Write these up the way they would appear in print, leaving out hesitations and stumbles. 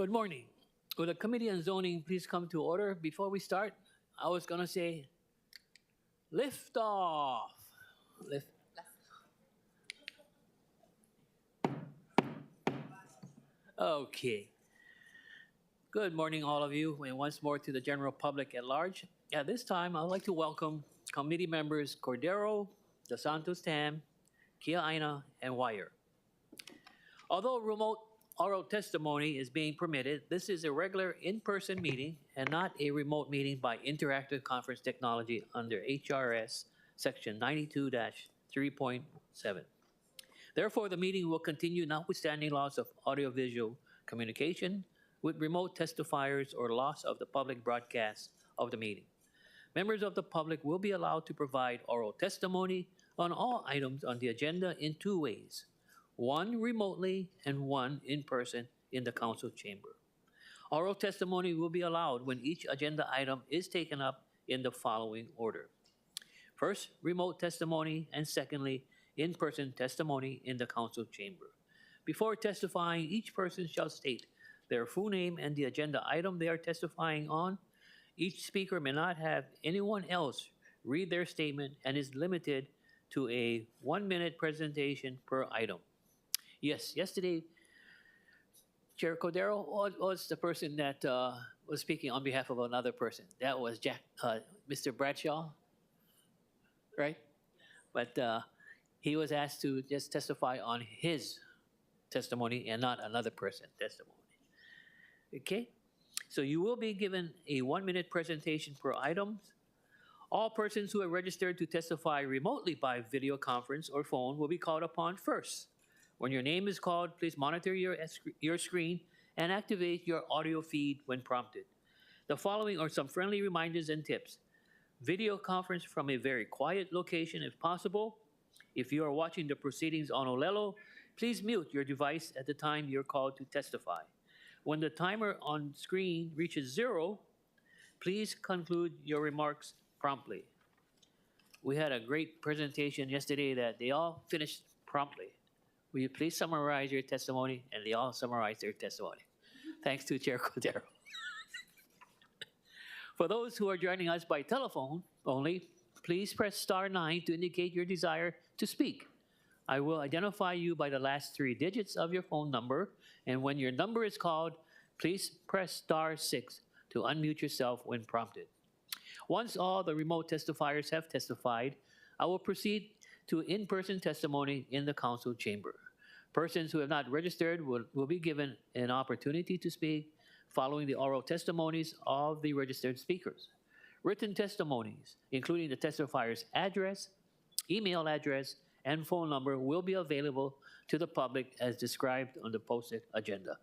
Good morning. Will the Committee on Zoning please come to order? Before we start, I was going to say lift off. Lift. Okay. Good morning, all of you, and once more to the general public at large. At this time, I'd like to welcome committee members Cordero, Dos Santos Tam, Kia Aina, and Wire. Although remote oral testimony is being permitted, this is a regular in-person meeting and not a remote meeting by interactive conference technology under HRS Section 92-3.7. Therefore, the meeting will continue notwithstanding loss of audiovisual communication with remote testifiers or loss of the public broadcast of the meeting. Members of the public will be allowed to provide oral testimony on all items on the agenda in two ways: one remotely and one in person in the council chamber. Oral testimony will be allowed when each agenda item is taken up in the following order. First, remote testimony, and secondly, in-person testimony in the council chamber. Before testifying, each person shall state their full name and the agenda item they are testifying on. Each speaker may not have anyone else read their statement and is limited to a 1-minute presentation per item. Yes, yesterday, Chair Cordero was the person that was speaking on behalf of another person. That was Mr. Bradshaw, right? But he was asked to just testify on his testimony and not another person's testimony. Okay? So you will be given a 1-minute presentation per item. All persons who are registered to testify remotely by video conference or phone will be called upon first. When your name is called, please monitor your screen and activate your audio feed when prompted. The following are some friendly reminders and tips. Video conference from a very quiet location if possible. If you are watching the proceedings on Olelo, please mute your device at the time you're called to testify. When the timer on screen reaches 0, please conclude your remarks promptly. We had a great presentation yesterday that they all finished promptly. Will you please summarize your testimony? And they all summarized their testimony. Thanks to Chair Cordero. For those who are joining us by telephone only, please press *9 to indicate your desire to speak. I will identify you by the last 3 digits of your phone number, and when your number is called, please press *6 to unmute yourself when prompted. Once all the remote testifiers have testified, I will proceed to in-person testimony in the council chamber. Persons who have not registered will be given an opportunity to speak following the oral testimonies of the registered speakers. Written testimonies, including the testifier's address, email address, and phone number, will be available to the public as described on the posted agenda.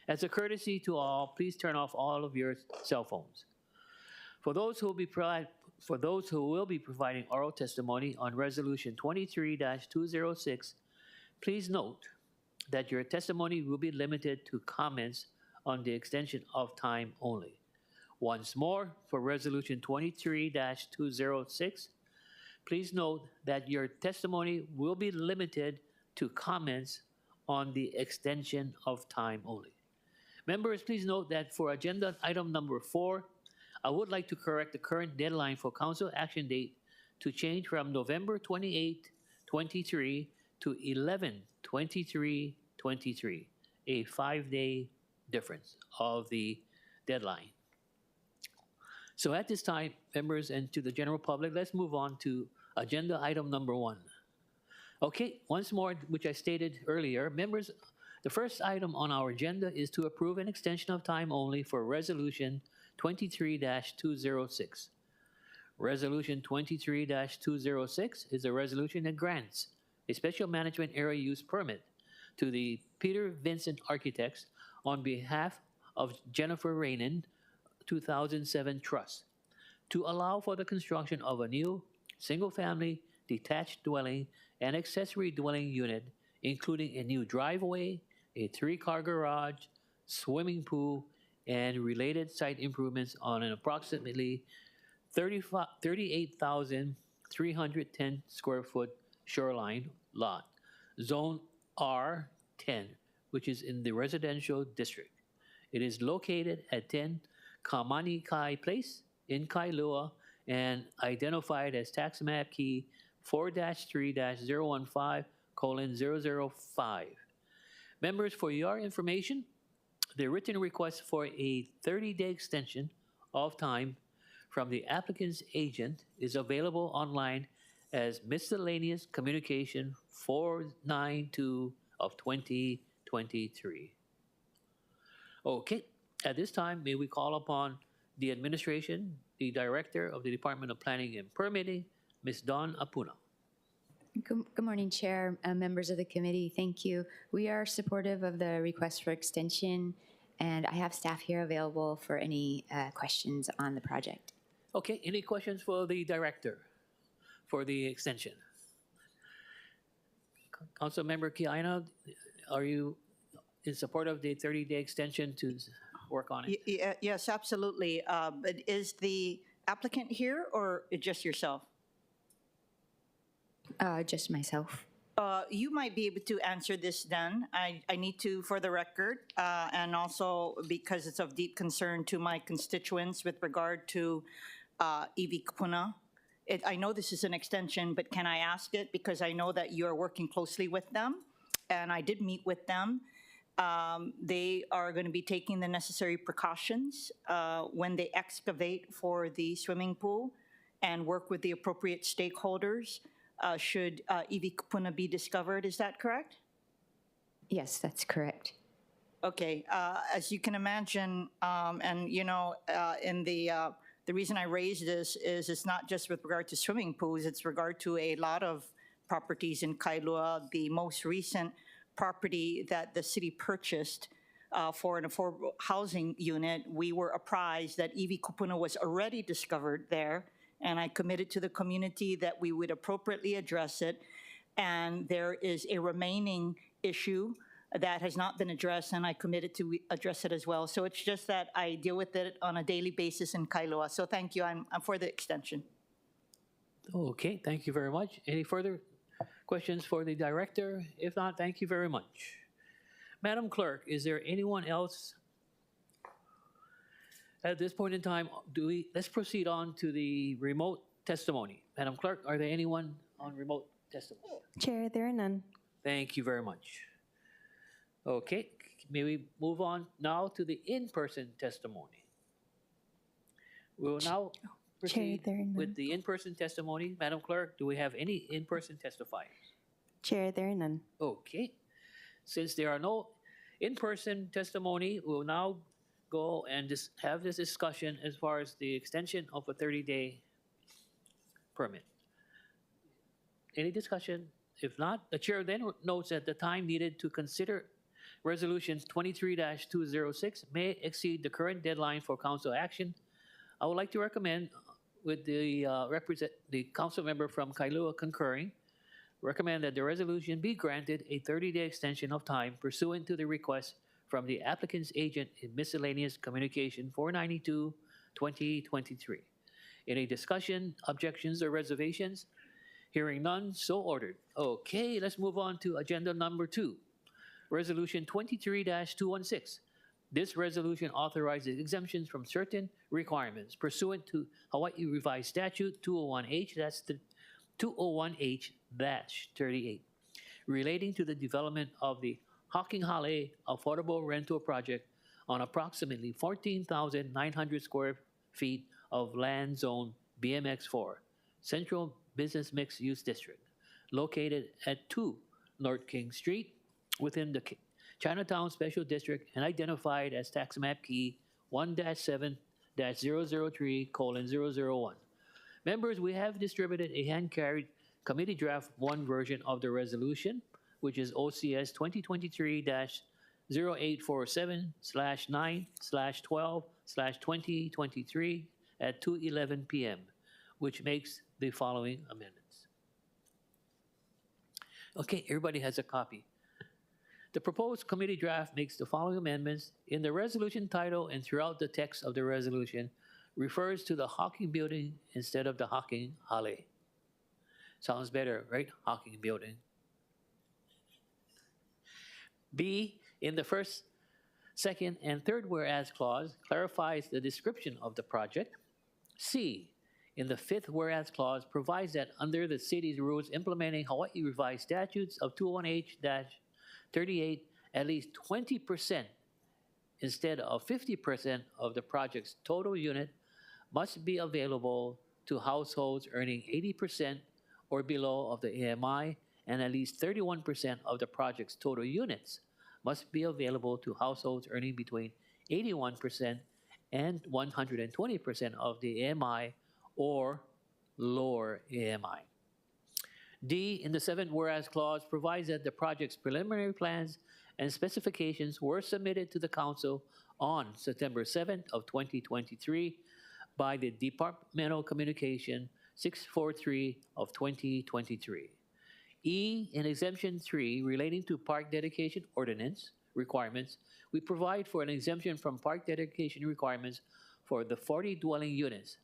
As a courtesy to all, please turn off all of your cell phones. For those who will be providing oral testimony on Resolution 23-206, please note that your testimony will be limited to comments on the extension of time only. Once more, for Resolution 23-206, please note that your testimony will be limited to comments on the extension of time only. Members, please note that for agenda item number 4, I would like to correct the current deadline for council action date to change from November 28, 23 to 11/23/23, a 5-day difference of the deadline. So at this time, members and to the general public, let's move on to agenda item number 1. Okay, once more, which I stated earlier, members, the first item on our agenda is to approve an extension of time only for Resolution 23-206. Resolution 23-206 is a resolution that grants a special management area use permit to the Peter Vincent Architects on behalf of Jennifer Rainan 2007 Trust to allow for the construction of a new single-family detached dwelling and accessory dwelling unit, including a new driveway, a 3-car garage, swimming pool, and related site improvements on an approximately 38,310 square foot shoreline lot, Zone R10, which is in the residential district, It is located at 10 Kamani Kai Place in Kailua and identified as tax map key 4-3-015:005. Members, for your information, the written request for a 30-day extension of time from the applicant's agent is available online as miscellaneous communication 492 of 2023. Okay, at this time, may we call upon the administration, the Director of the Department of Planning and Permitting, Ms. Dawn Apuna. Good morning, Chair, members of the committee. Thank you. We are supportive of the request for extension, and I have staff here available for any questions on the project. Okay, any questions for the Director for the extension? Councilmember Kiana, are you in support of the 30-day extension to work on it? Yes, absolutely. But is the applicant here or just yourself? Just myself. You might be able to answer this then. I need to, for the record, and also because it's of deep concern to my constituents with regard to EV Kupuna. I know this is an extension, but can I ask it? Because I know that you're working closely with them, and I did meet with them. They are going to be taking the necessary precautions when they excavate for the swimming pool and work with the appropriate stakeholders should EV Kupuna be discovered. Is that correct? Yes, that's correct. Okay. As you can imagine, and you know, in the reason I raised this is it's not just with regard to swimming pools, it's regard to a lot of properties in Kailua. The most recent property that the city purchased for an affordable housing unit, we were apprised that EV Kupuna was already discovered there, and I committed to the community that we would appropriately address it. And there is a remaining issue that has not been addressed, and I committed to address it as well. So it's just that I deal with it on a daily basis in Kailua. So thank you. I'm for the extension. Okay, thank you very much. Any further questions for the Director? If not, thank you very much. Madam Clerk, is there anyone else? At this point in time, let's proceed on to the remote testimony. Madam Clerk, are there anyone on remote testimony? Chair, there are none. Thank you very much. Okay, may we move on now to the in-person testimony? We will now proceed with the in-person testimony. Madam Clerk, do we have any in-person testifiers? Chair, there are none. Okay. Since there are no in-person testimony, we'll now go and just have this discussion as far as the extension of a 30-day permit. Any discussion? If not, the chair then notes that the time needed to consider Resolution 23-206 may exceed the current deadline for council action. I would like to recommend, with the council member from Kailua concurring, recommend that the resolution be granted a 30-day extension of time pursuant to the request from the applicant's agent in miscellaneous communication 492/2023. Any discussion, objections, or reservations? Hearing none, so ordered. Okay, let's move on to agenda number 2. Resolution 23-216. This resolution authorizes exemptions from certain requirements pursuant to Hawaii Revised Statute 201H, that's the 201H-38, relating to the development of the Ha'akinghale Affordable Rental Project on approximately 14,900 square feet of land zone BMX4, Central Business Mixed Use District, located at 2 North King Street, within the Chinatown Special District and identified as tax map key 1-7-003:001. Members, we have distributed a hand-carried committee draft 1 version of the resolution, which is OCS 2023-0847/9/12/2023 at 2:11 p.m., which makes the following amendments. Okay, everybody has a copy. The proposed committee draft makes the following amendments in the resolution title and throughout the text of the resolution refers to the Hawking Building instead of the Ha'akinghale. Sounds better, right? Hawking Building. B, in the first Second and third whereas clause clarifies the description of the project. C, in the fifth whereas clause provides that under the city's rules implementing Hawaii revised statutes of 201H-38, at least 20% instead of 50% of the project's total unit must be available to households earning 80% or below of the AMI, and at least 31% of the project's total units must be available to households earning between 81% and 120% of the AMI or lower AMI. D, in the seventh whereas clause, provides that the project's preliminary plans and specifications were submitted to the council on September 7th of 2023 by the Departmental Communication 643 of 2023. E, in exemption 3, relating to park dedication ordinance requirements, we provide for an exemption from park dedication requirements for the 40 dwelling units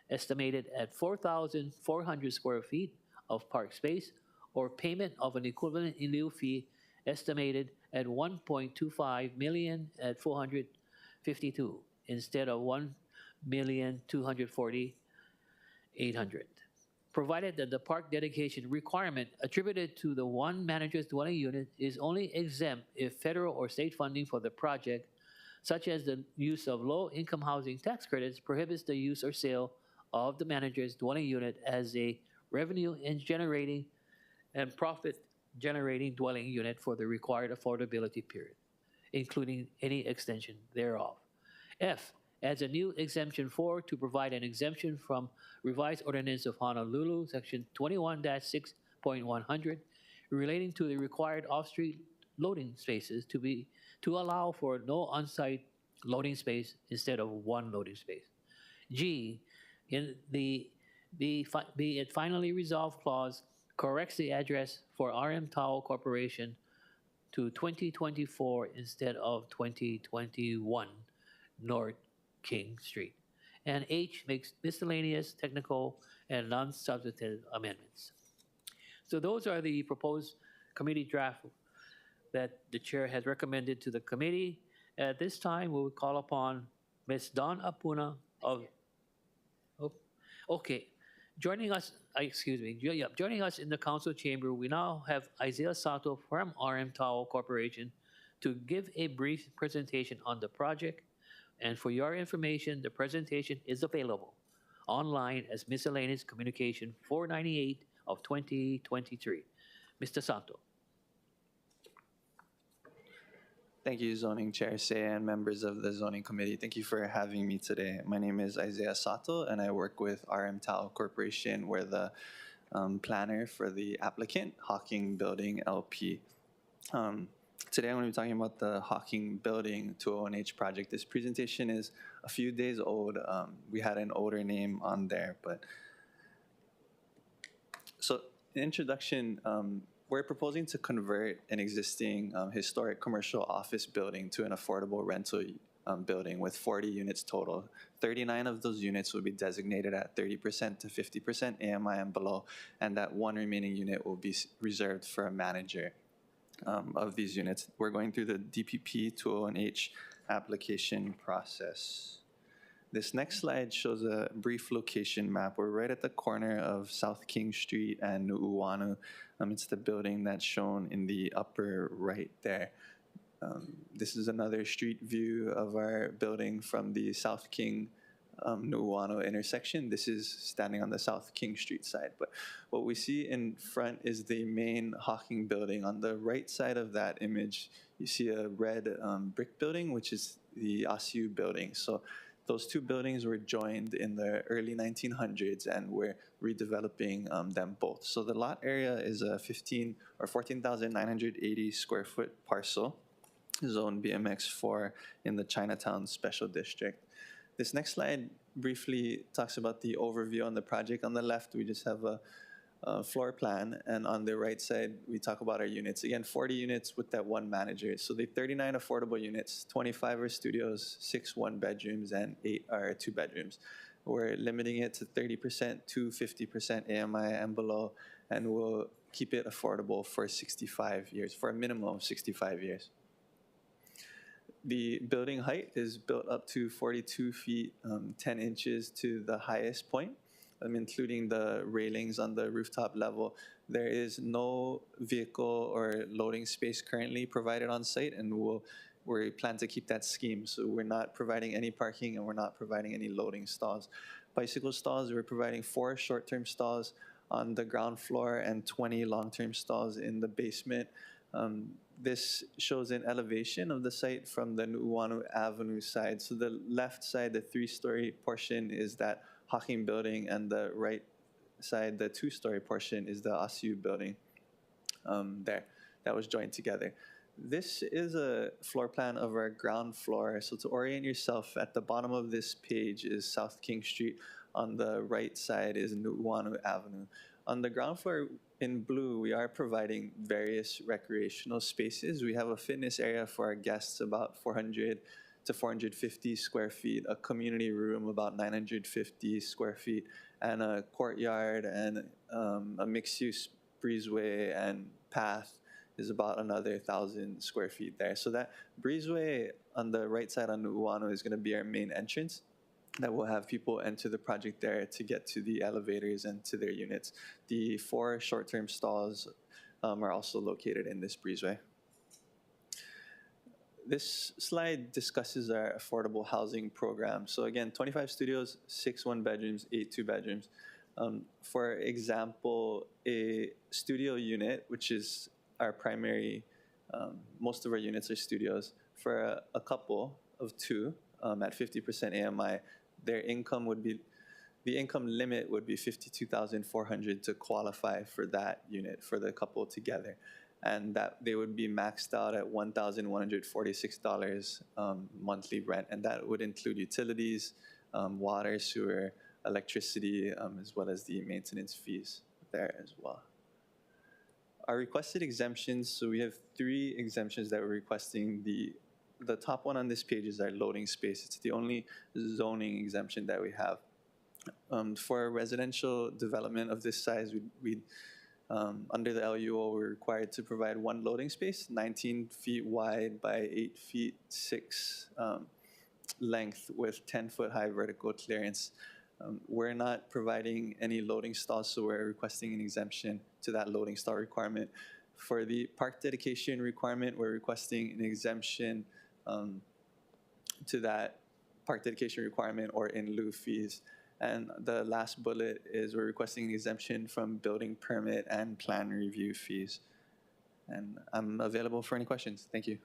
estimated at 4,400 square feet of park space or payment of an equivalent in lieu fee estimated at 1.25 million at 452 instead of 1,240,800. Provided that the park dedication requirement attributed to the one manager's dwelling unit is only exempt if federal or state funding for the project, such as the use of low-income housing tax credits, prohibits the use or sale of the manager's dwelling unit as a revenue-generating and profit-generating dwelling unit for the required affordability period, including any extension thereof. F, adds a new exemption 4 to provide an exemption from revised ordinance of Honolulu, section 21-6.100, relating to the required off-street loading spaces to allow for no on-site loading space instead of one loading space. G, in the be it finally resolved clause, corrects the address for RM Towel Corporation to 2024 instead of 2021 North King Street. And H makes miscellaneous, technical, and non-substantive amendments. So those are the proposed committee draft that the chair has recommended to the committee. At this time, we will call upon Ms. Dawn Apuna of, okay, joining us in the council chamber, we now have Isaiah Sato from RM Towel Corporation to give a brief presentation on the project. And for your information, the presentation is available online as Miscellaneous Communication 498 of 2023. Mr. Sato. Thank you, Zoning Chair Say and members of the Zoning Committee. Thank you for having me today. My name is Isaiah Sato, and I work with RM Tao Corporation. We're the planner for the applicant, Hawking Building LP. Today I'm going to be talking about the Hawking Building 201H project. This presentation is a few days old. We had an older name on there, but so in introduction, we're proposing to convert an existing historic commercial office building to an affordable rental building with 40 units total. 39 of those units will be designated at 30% to 50% AMI and below, and that one remaining unit will be reserved for a manager of these units. We're going through the DPP 201H application process. This next slide shows a brief location map. We're right at the corner of South King Street and Nu'uanu. It's the building that's shown in the upper right there. This is another street view of our building from the South King Nu'uanu intersection. This is standing on the South King Street side. But what we see in front is the main Hawking building. On the right side of that image, you see a red brick building, which is the ASU building. So those two buildings were joined in the early 1900s, and we're redeveloping them both. So the lot area is a 14,980 square foot parcel, zone BMX4 in the Chinatown Special District. This next slide briefly talks about the overview on the project. On the left, we just have a floor plan, and on the right side, we talk about our units. Again, 40 units with that one manager. So the 39 affordable units, 25 are studios, 6 one-bedrooms, and 8 are two-bedrooms. We're limiting it to 30% to 50% AMI and below, and we'll keep it affordable for 65 years, for a minimum of 65 years. The building height is built up to 42 feet 10 inches to the highest point, including the railings on the rooftop level. There is no vehicle or loading space currently provided on site, and we plan to keep that scheme. So we're not providing any parking and we're not providing any loading stalls. Bicycle stalls, we're providing 4 short-term stalls on the ground floor and 20 long-term stalls in the basement. This shows an elevation of the site from the Nu'uanu Avenue side. So the left side, the 3-story portion, is that Hawking building, and the right side, the 2-story portion, is the ASU building there that was joined together. This is a floor plan of our ground floor. So to orient yourself, at the bottom of this page is South King Street. On the right side is Nu'uanu Avenue. On the ground floor in blue, we are providing various recreational spaces. We have a fitness area for our guests, about 400 to 450 square feet, a community room about 950 square feet, and a courtyard and a mixed-use breezeway and path is about another 1,000 square feet there. So that breezeway on the right side on Nu'uanu is going to be our main entrance that will have people enter the project there to get to the elevators and to their units. The 4 short-term stalls are also located in this breezeway. This slide discusses our affordable housing program. So again, 25 studios, 6 one-bedrooms, 8 two-bedrooms. For example, a studio unit, which is our primary, most of our units are studios. For a couple of 2 at 50% AMI, their income would be, the income limit would be $52,400 to qualify for that unit for the couple together. And that they would be maxed out at $1,146 monthly rent. And that would include utilities, water, sewer, electricity, as well as the maintenance fees there as well. Our requested exemptions, so we have 3 exemptions that we're requesting. The top one on this page is our loading space. It's the only zoning exemption that we have. For residential development of this size, we under the LUO, we're required to provide 1 loading space, 19 feet wide by 8 feet 6 length with 10-foot high vertical clearance. We're not providing any loading stalls, so we're requesting an exemption to that loading stall requirement. For the park dedication requirement, we're requesting an exemption to that park dedication requirement or in lieu fees. And the last bullet is we're requesting an exemption from building permit and plan review fees. And I'm available for any questions. Thank you.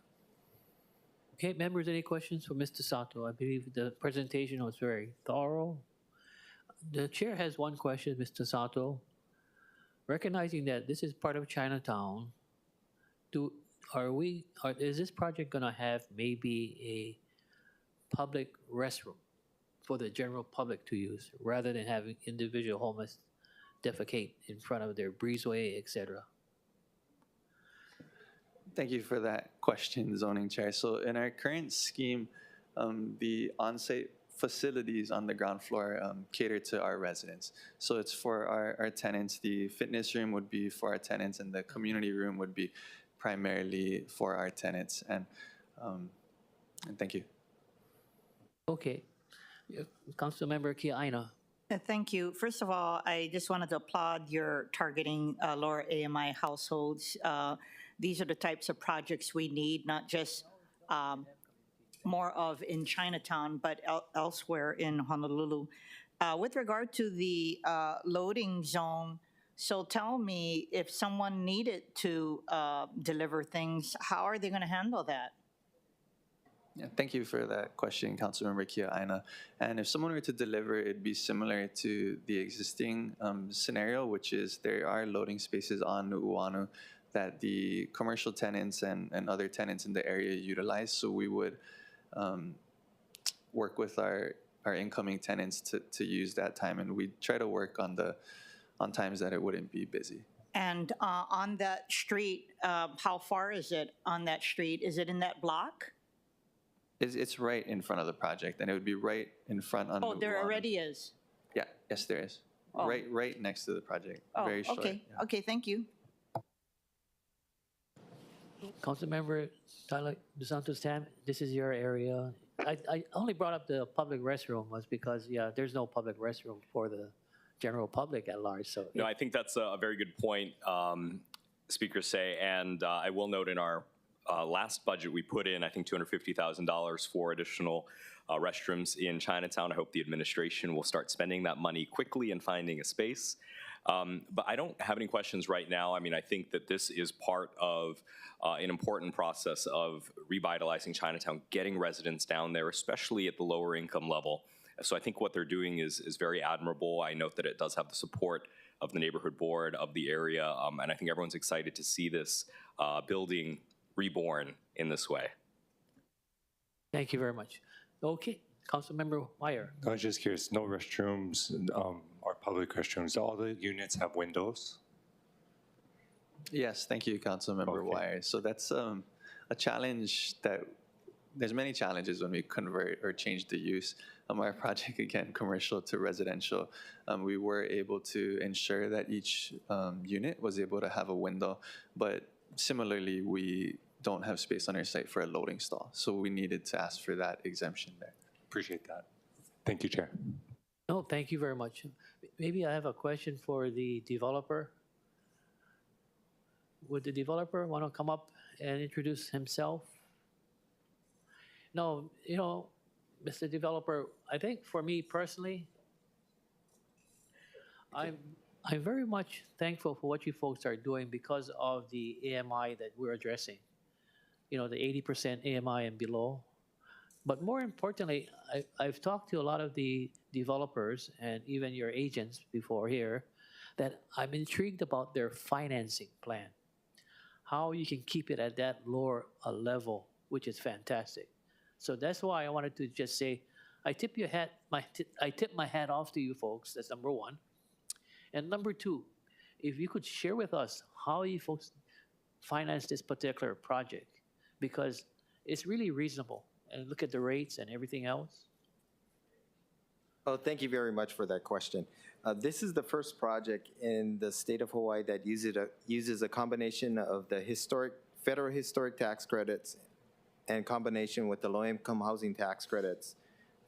Okay, members, any questions for Mr. Sato? I believe the presentation was very thorough. The chair has one question, Mr. Sato. Recognizing that this is part of Chinatown, is this project going to have maybe a public restroom for the general public to use, rather than having individual homeless defecate in front of their breezeway, etc.? Thank you for that question, zoning chair. So in our current scheme, the on-site facilities on the ground floor cater to our residents. So it's for our tenants. The fitness room would be for our tenants, and the community room would be primarily for our tenants. And thank you. Okay. Councilmember Kia-Aina. Thank you. First of all, I just wanted to applaud your targeting lower AMI households. These are the types of projects we need, not just more of in Chinatown, but elsewhere in Honolulu. With regard to the loading zone, so tell me, if someone needed to deliver things, how are they going to handle that? Yeah, thank you for that question, Councilmember Kia-Aina. And if someone were to deliver, it'd be similar to the existing scenario, which is there are loading spaces on Nu'uanu that the commercial tenants and other tenants in the area utilize. So we would work with our incoming tenants to use that time, and we try to work on times that it wouldn't be busy. And on that street, how far is it on that street? Is it in that block? It's right in front of the project, and it would be right in front on Oh, there Nu'uanu. already is. Yeah, yes, there is. Oh. Right next to the project. Oh, Very short. okay. Yeah. Okay, thank you. Councilmember Tyler DeSantos Tam, this is your area. I only brought up the public restroom was because, yeah, there's no public restroom for the general public at large, so. No, I think that's a very good point, speakers say, and I will note in our last budget, we put in, I think, $250,000 for additional restrooms in Chinatown. I hope the administration will start spending that money quickly and finding a space. But I don't have any questions right now. I mean, I think that this is part of an important process of revitalizing Chinatown, getting residents down there, especially at the lower income level. So I think what they're doing is very admirable. I note that it does have the support of the neighborhood board of the area, and I think everyone's excited to see this building reborn in this way. Thank you very much. Okay, Councilmember Meyer. I was just curious, no restrooms or public restrooms. All the units have windows? Yes, thank you, Councilmember Okay. Wire. So that's a challenge that, there's many challenges when we convert or change the use. Our project, again, commercial to residential, we were able to ensure that each unit was able to have a window, but similarly, we don't have space on our site for a loading stall. So we needed to ask for that exemption there. Appreciate that. Thank you, Chair. No, thank you very much. Maybe I have a question for the developer. Would the developer want to come up and introduce himself? No, you know, Mr. Developer, I think for me personally, I'm very much thankful for what you folks are doing because of the AMI that we're addressing. You know, the 80% AMI and below. But more importantly, I've talked to a lot of the developers and even your agents before here that I'm intrigued about their financing plan. How you can keep it at that lower level, which is fantastic. So that's why I wanted to just say, I tip my hat off to you folks. That's number one. And number two, if you could share with us how you folks finance this particular project, because it's really reasonable. And look at the rates and everything else. Oh, thank you very much for that question. This is the first project in the state of Hawaii that uses a combination of the federal historic tax credits and combination with the low-income housing tax credits,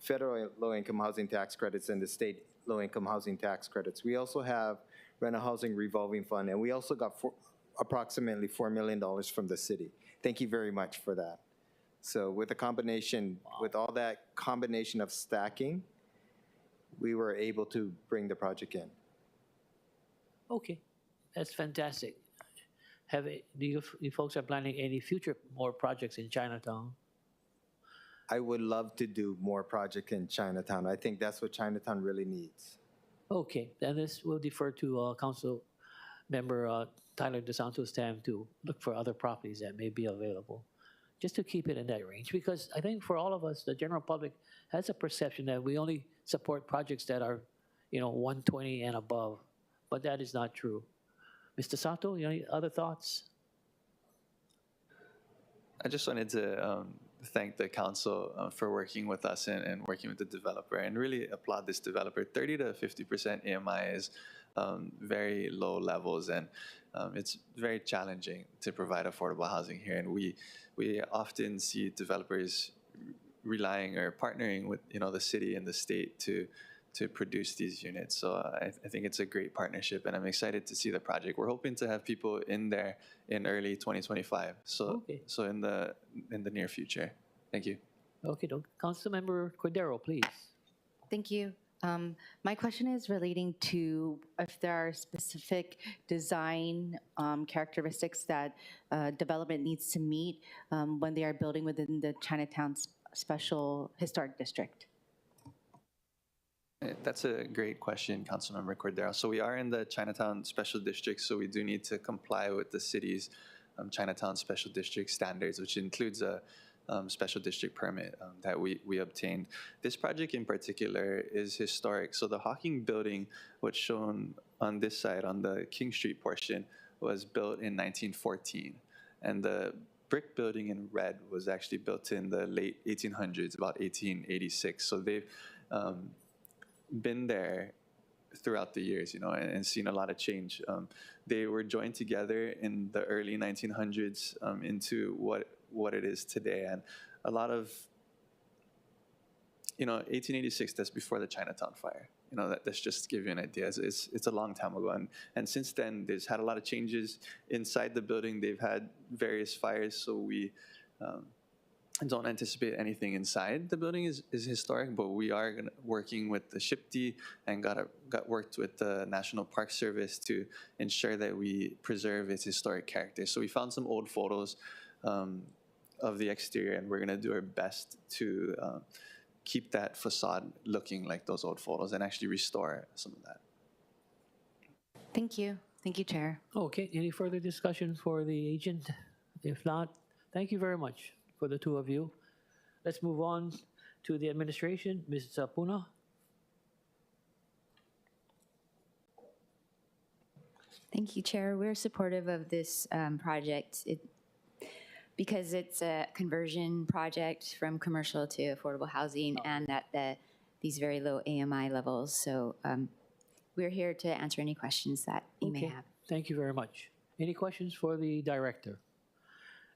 federal low-income housing tax credits and the state low-income housing tax credits. We also have rental housing revolving fund, and we also got approximately $4 million from the city. Thank you very much for that. So with the combination, with all that combination of stacking, we were able to bring the project in. Okay, that's fantastic. Do you folks are planning any future more projects in Chinatown? I would love to do more projects in Chinatown. I think that's what Chinatown really needs. Okay, then this will defer to Council Member Tyler DeSantos Tam to look for other properties that may be available, just to keep it in that range. Because I think for all of us, the general public has a perception that we only support projects that are, 120 and above, but that is not true. Mr. Sato, any other thoughts? I just wanted to thank the council for working with us and working with the developer, and really applaud this developer. 30 to 50% AMI is very low levels, and it's very challenging to provide affordable housing here. And we often see developers relying or partnering with the city and the state to produce these units. So I think it's a great partnership, and I'm excited to see the project. We're hoping to have people in there in early 2025. So Okay. so in the near future. Thank you. Okay, Councilmember Cordero, please. Thank you. My question is relating to if there are specific design characteristics that development needs to meet when they are building within the Chinatown Special Historic District. That's a great question, Councilmember Cordero. So we are in the Chinatown Special District, so we do need to comply with the city's Chinatown Special District standards, which includes a special district permit that we obtained. This project in particular is historic. So the Hawking building, what's shown on this side, on the King Street portion, was built in 1914. And the brick building in red was actually built in the late 1800s, about 1886. So they've been there throughout the years, and seen a lot of change. They were joined together in the early 1900s into what it is today, and a lot of 1886. That's before the Chinatown fire. That's just to give you an idea. It's a long time ago, and since then, there's had a lot of changes inside the building. They've had various fires, so we don't anticipate anything inside the building is historic. But we are working with the SHPD and got worked with the National Park Service to ensure that we preserve its historic character. So we found some old photos of the exterior, and we're gonna do our best to keep that facade looking like those old photos and actually restore some of that. Thank you. Thank you, Chair. Okay, any further discussion for the agent? If not, thank you very much for the two of you. Let's move on to the administration. Ms. Puna. Thank you, Chair. We're supportive of this project because it's a conversion project from commercial to affordable housing and at these very low AMI levels. So we're here to answer any questions that you may have. Thank you very much. Any questions for the director?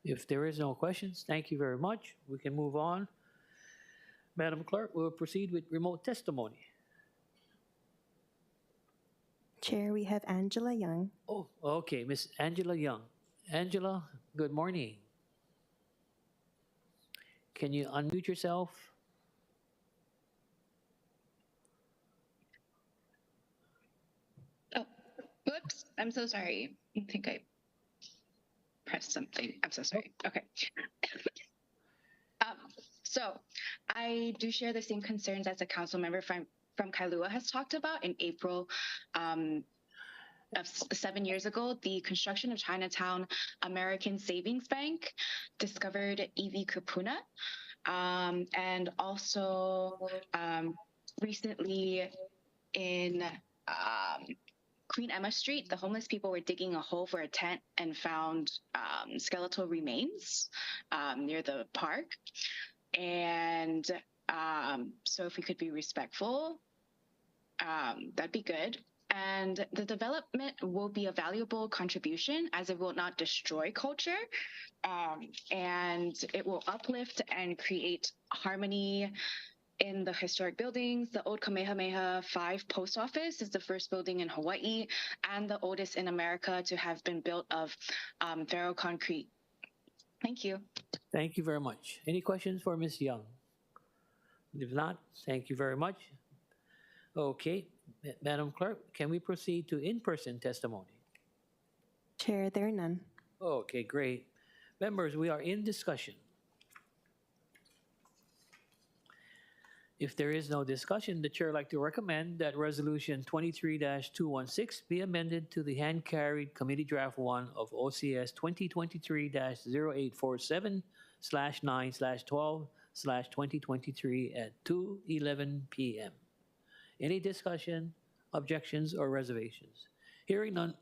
If there is no questions, thank you very much. We can move on. Madam Clerk, we'll proceed with remote testimony. Chair, we have Angela Young. Oh, okay, Miss Angela Young. Angela, good morning. Can you unmute yourself? Oh, whoops. I'm so sorry. I think I pressed something. I'm so sorry. Okay. So I do share the same concerns as a council member from Kailua has talked about in April of 7 years ago. The construction of Chinatown American Savings Bank discovered EV kupuna. And also recently in Queen Emma Street, the homeless people were digging a hole for a tent and found skeletal remains near the park. And so if we could be respectful, that'd be good. And the development will be a valuable contribution as it will not destroy culture, and it will uplift and create harmony in the historic buildings. The old Kamehameha 5 post office is the first building in Hawaii and the oldest in America to have been built of ferroconcrete. Thank you. Thank you very much. Any questions for Ms. Young? If not, thank you very much. Okay, Madam Clerk, can we proceed to in-person testimony? Chair, there are none. Okay, great. Members, we are in discussion. If there is no discussion, the Chair would like to recommend that Resolution 23-216 be amended to the hand-carried Committee Draft 1 of OCS 2023-0847/9/12/2023 at 2:11 p.m. Any discussion, objections, or reservations? Hearing none,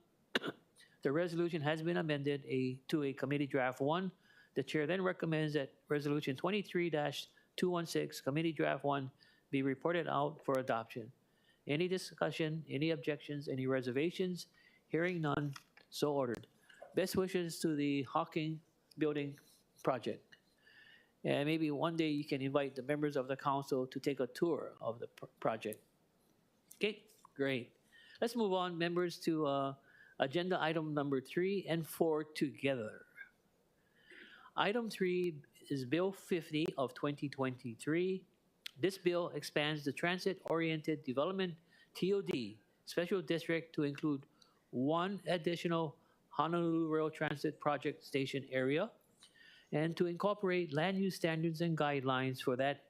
the resolution has been amended to a Committee Draft 1. The Chair then recommends that Resolution 23-216, Committee Draft 1, be reported out for adoption. Any discussion, any objections, any reservations? Hearing none, so ordered. Best wishes to the Hawking Building project. And maybe one day you can invite the members of the council to take a tour of the project. Okay, great. Let's move on, members, to agenda item number 3 and 4 together. Item 3 is Bill 50 of 2023. This bill expands the Transit-Oriented Development TOD Special District to include 1 additional Honolulu Rail Transit Project Station area and to incorporate land use standards and guidelines for that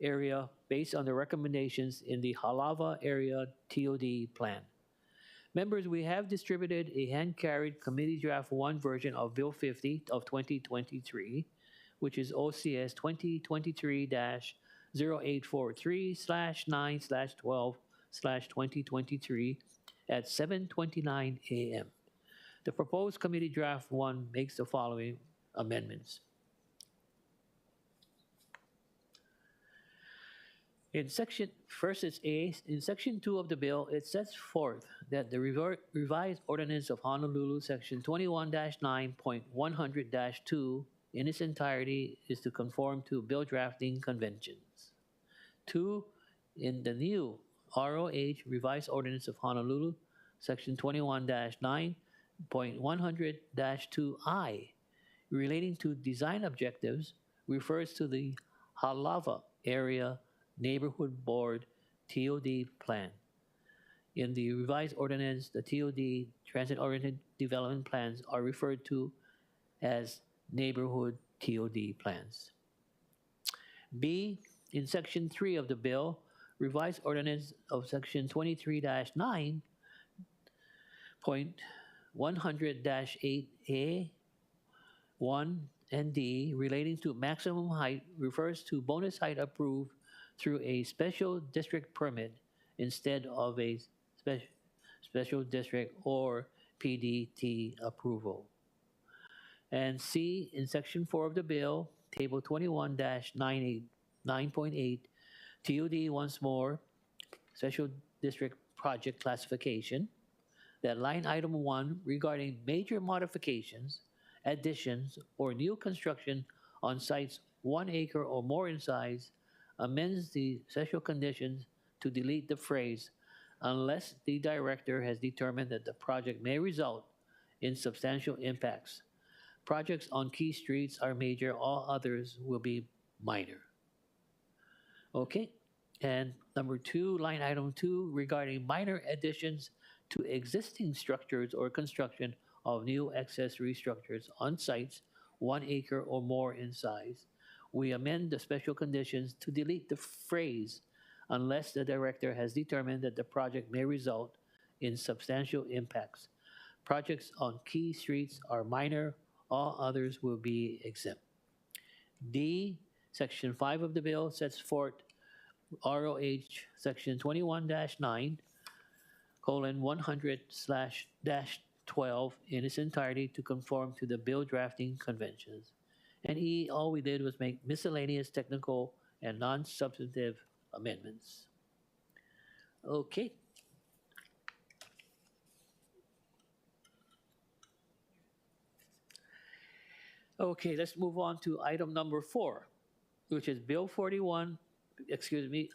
area based on the recommendations in the Halava Area TOD Plan. Members, we have distributed a hand-carried Committee Draft 1 version of Bill 50 of 2023, which is OCS 2023-0843/9/12/2023 at 7:29 a.m. The proposed Committee Draft 1 makes the following amendments. In section, first is A, in section 2 of the bill, it sets forth that the revised ordinance of Honolulu, section 21-9.100-2, in its entirety is to conform to bill drafting conventions. 2, in the new ROH revised ordinance of Honolulu, section 21-9.100-2I, relating to design objectives, refers to the Halava area Neighborhood Board TOD plan. In the revised ordinance, the TOD transit-oriented development plans are referred to as neighborhood TOD plans. B, in section 3 of the bill, revised ordinance of section 23-9.100-8A, 1 and D, relating to maximum height, refers to bonus height approved through a special district permit instead of a special district or PDT approval. And C, in section 4 of the bill, table 21-9.8, TOD once more, special district project classification, that line item 1 regarding major modifications, additions, or new construction on sites 1 acre or more in size amends the special conditions to delete the phrase unless the director has determined that the project may result in substantial impacts. Projects on key streets are major, all others will be minor. Okay, and number 2, line item 2, regarding minor additions to existing structures or construction of new accessory structures on sites 1 acre or more in size, we amend the special conditions to delete the phrase unless the director has determined that the project may result in substantial impacts. Projects on key streets are minor, all others will be exempt. D, section 5 of the bill sets forth ROH section 21-9:100/-12 in its entirety to conform to the bill drafting conventions. And E, all we did was make miscellaneous technical and non-substantive amendments. Okay. Okay, let's move on to item number 4, which is Bill 41,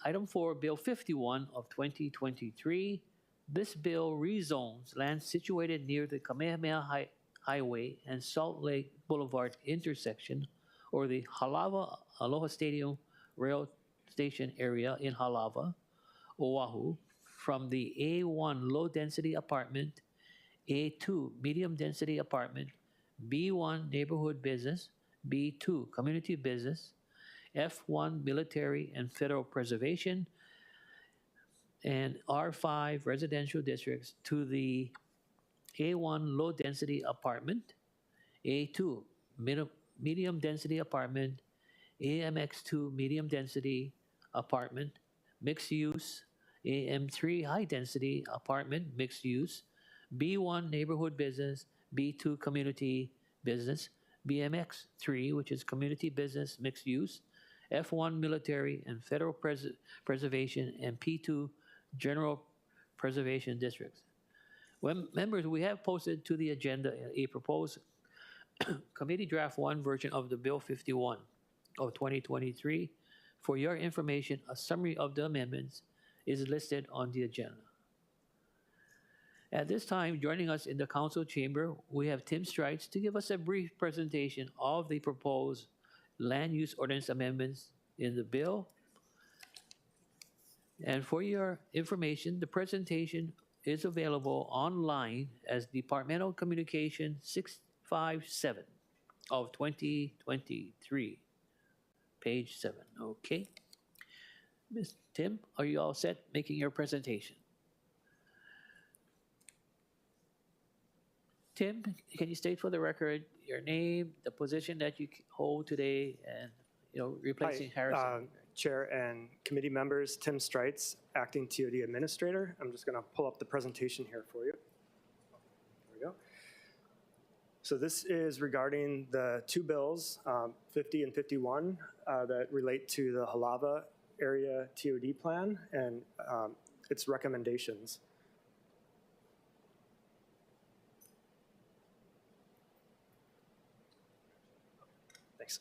item 4, Bill 51 of 2023. This bill rezones land situated near the Kamehameha Highway and Salt Lake Boulevard intersection, or the Halava Aloha Stadium Rail Station area in Halava, Oahu, from the A1 low-density apartment, A2 medium-density apartment, B1 neighborhood business, B2 community business, F1 military and federal preservation, and R5 residential districts to the A1 low-density apartment, A2 medium-density apartment, AMX2 medium-density apartment, mixed use, AM3 high-density apartment, mixed use, B1 neighborhood business, B2 community business, BMX3, which is community business, mixed use, F1 military and federal preservation, and P2 general preservation districts. When members, we have posted to the agenda a proposed committee draft 1 version of the Bill 51 of 2023. For your information, a summary of the amendments is listed on the agenda. At this time, joining us in the council chamber, we have Tim Strites to give us a brief presentation of the proposed land use ordinance amendments in the bill. And for your information, the presentation is available online as Departmental Communication 657 of 2023, page 7. Okay. Ms. Tim, are you all set making your presentation? Tim, can you state for the record your name, the position that you hold today, and replacing Harrison? Chair and committee members, Tim Strites, Acting TOD Administrator. I'm just going to pull up the presentation here for you. There we go. So this is regarding the 2 bills, 50 and 51, that relate to the Halava area TOD plan and its recommendations. Thanks.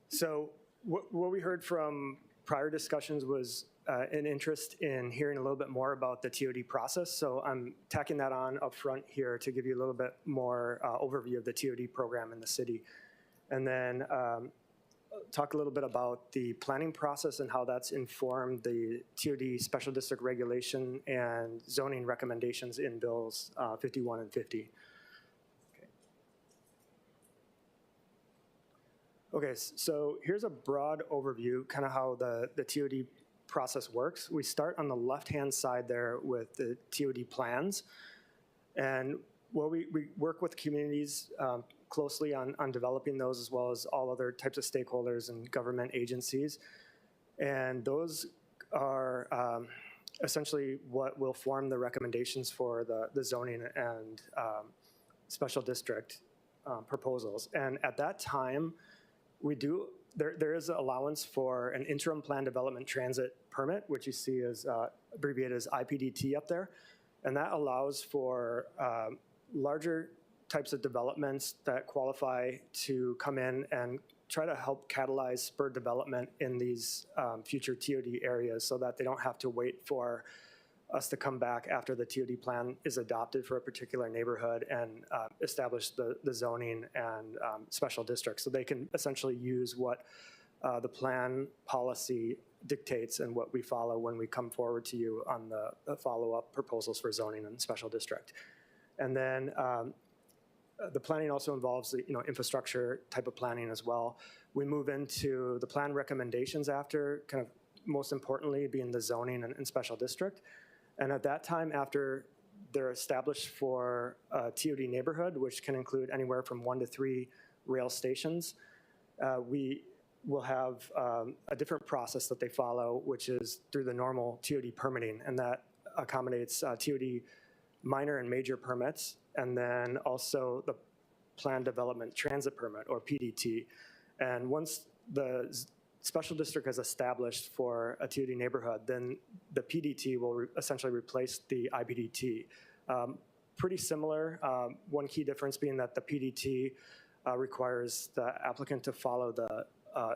So what we heard from prior discussions was an interest in hearing a little bit more about the TOD process. So I'm tacking that on up front here to give you a little bit more overview of the TOD program in the city. And then talk a little bit about the planning process and how that's informed the TOD special district regulation and zoning recommendations in bills 51 and 50. Okay, so here's a broad overview, kind of how the TOD process works. We start on the left-hand side there with the TOD plans. And we work with communities closely on developing those, as well as all other types of stakeholders and government agencies. And those are essentially what will form the recommendations for the zoning and special district proposals. And at that time, there is an allowance for an interim plan development transit permit, which you see is abbreviated as IPDT up there. And that allows for larger types of developments that qualify to come in and try to help catalyze spur development in these future TOD areas so that they don't have to wait for us to come back after the TOD plan is adopted for a particular neighborhood and establish the zoning and special districts. So they can essentially use what the plan policy dictates and what we follow when we come forward to you on the follow-up proposals for zoning and special district. And then the planning also involves infrastructure type of planning as well. We move into the plan recommendations after, kind of most importantly being the zoning and special district. And at that time, after they're established for a TOD neighborhood, which can include anywhere from 1 to 3 rail stations, we will have a different process that they follow, which is through the normal TOD permitting, and that accommodates TOD minor and major permits, and then also the Plan Development Transit Permit, or PDT. And once the special district is established for a TOD neighborhood, then the PDT will essentially replace the IPDT. Pretty similar, one key difference being that the PDT requires the applicant to follow the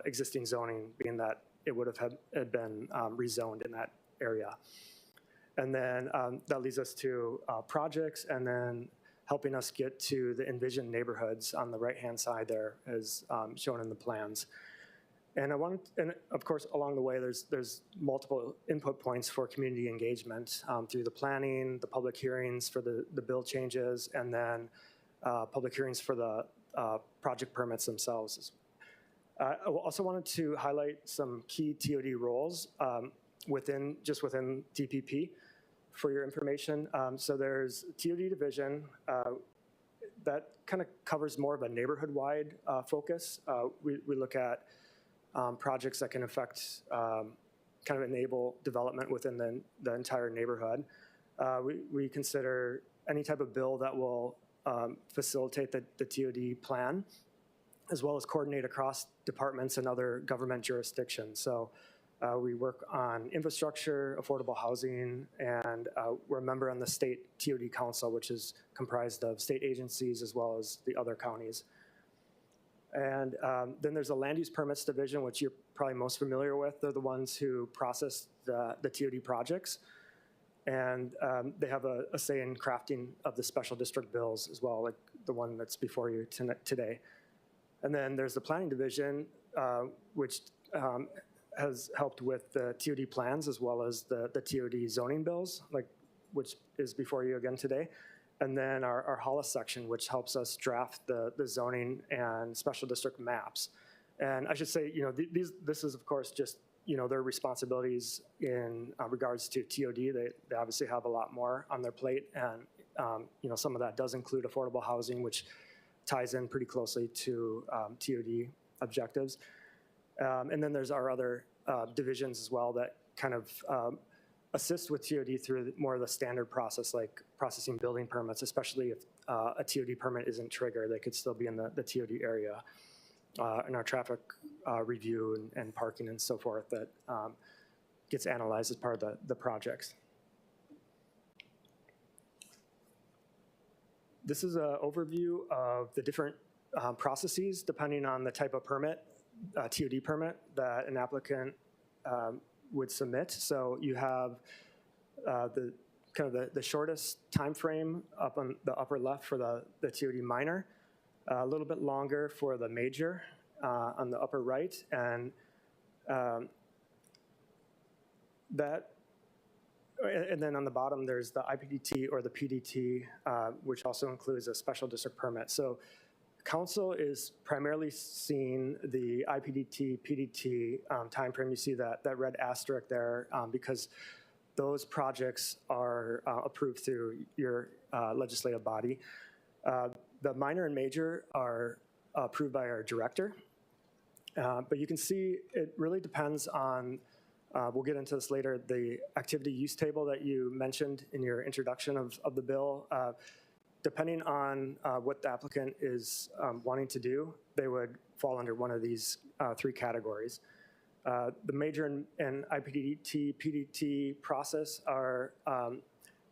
existing zoning, being that it would have had been rezoned in that area. And then that leads us to projects, and then helping us get to the envisioned neighborhoods on the right-hand side there, as shown in the plans. And of course, along the way, there's multiple input points for community engagement through the planning, the public hearings for the bill changes, and then public hearings for the project permits themselves. I also wanted to highlight some key TOD roles within DPP for your information. So there's TOD division that kind of covers more of a neighborhood-wide focus. We look at projects that can affect, kind of enable development within the entire neighborhood. We consider any type of bill that will facilitate the TOD plan, as well as coordinate across departments and other government jurisdictions. So we work on infrastructure, affordable housing, and we're a member on the State TOD Council, which is comprised of state agencies as well as the other counties. And then there's a land use permits division, which you're probably most familiar with. They're the ones who process the TOD projects. And they have a say in crafting of the special district bills as well, like the one that's before you today. And then there's the planning division, which has helped with the TOD plans as well as the TOD zoning bills, which is before you again today. And then our Hollis section, which helps us draft the zoning and special district maps. And I should say, this is of course just, their responsibilities in regards to TOD. They obviously have a lot more on their plate, and some of that does include affordable housing, which ties in pretty closely to TOD objectives. And then there's our other divisions as well that kind of assist with TOD through more of the standard process, like processing building permits, especially if a TOD permit isn't triggered, they could still be in the TOD area. in our traffic review and parking and so forth that gets analyzed as part of the projects. This is an overview of the different processes depending on the type of permit, TOD permit that an applicant would submit. So you have the shortest time frame up on the upper left for the TOD minor, a little bit longer for the major on the upper right, and and then on the bottom, there's the IPDT or the PDT, which also includes a special district permit. So council is primarily seeing the IPDT, PDT timeframe. You see that red asterisk there because those projects are approved through your legislative body. The minor and major are approved by our director. But you can see it really depends on, we'll get into this later, the activity use table that you mentioned in your introduction of the bill. Depending on what the applicant is wanting to do, they would fall under one of these three categories. The major and IPDT, PDT process are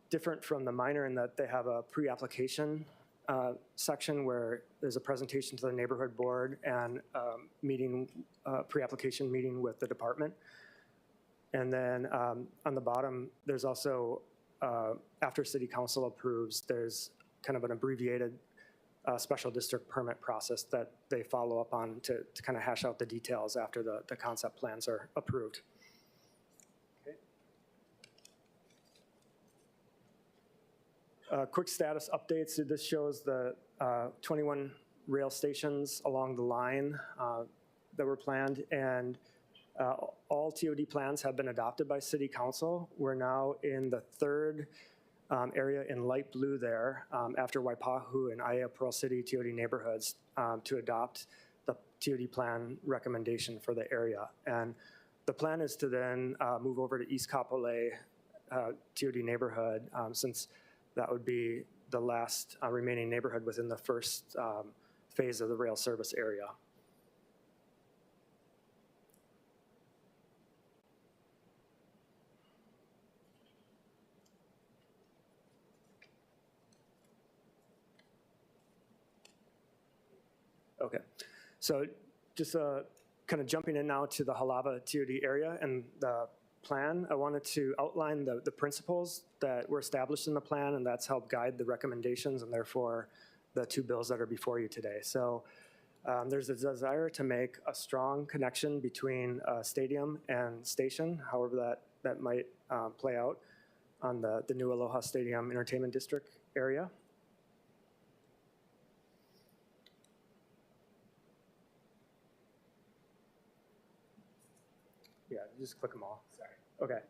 different from the minor in that they have a pre-application section where there's a presentation to the neighborhood board and pre-application meeting with the department. And then on the bottom, there's also, after city council approves, there's kind of an abbreviated special district permit process that they follow up on to kind of hash out the details after the concept plans are approved. Quick status updates. So this shows the 21 rail stations along the line that were planned, and all TOD plans have been adopted by City Council. We're now in the third area in light blue there after Waipahu and Aiea Pearl City TOD neighborhoods to adopt the TOD plan recommendation for the area. And the plan is to then move over to East Kapolei TOD neighborhood since that would be the last remaining neighborhood within the first phase of the rail service area. Okay, so just kind of jumping in now to the Halava TOD area and the plan, I wanted to outline the principles that were established in the plan, and that's helped guide the recommendations and therefore the two bills that are before you today. So there's a desire to make a strong connection between stadium and station, however that might play out on the new Aloha Stadium Entertainment District area. Yeah, just click them all. Sorry. Okay.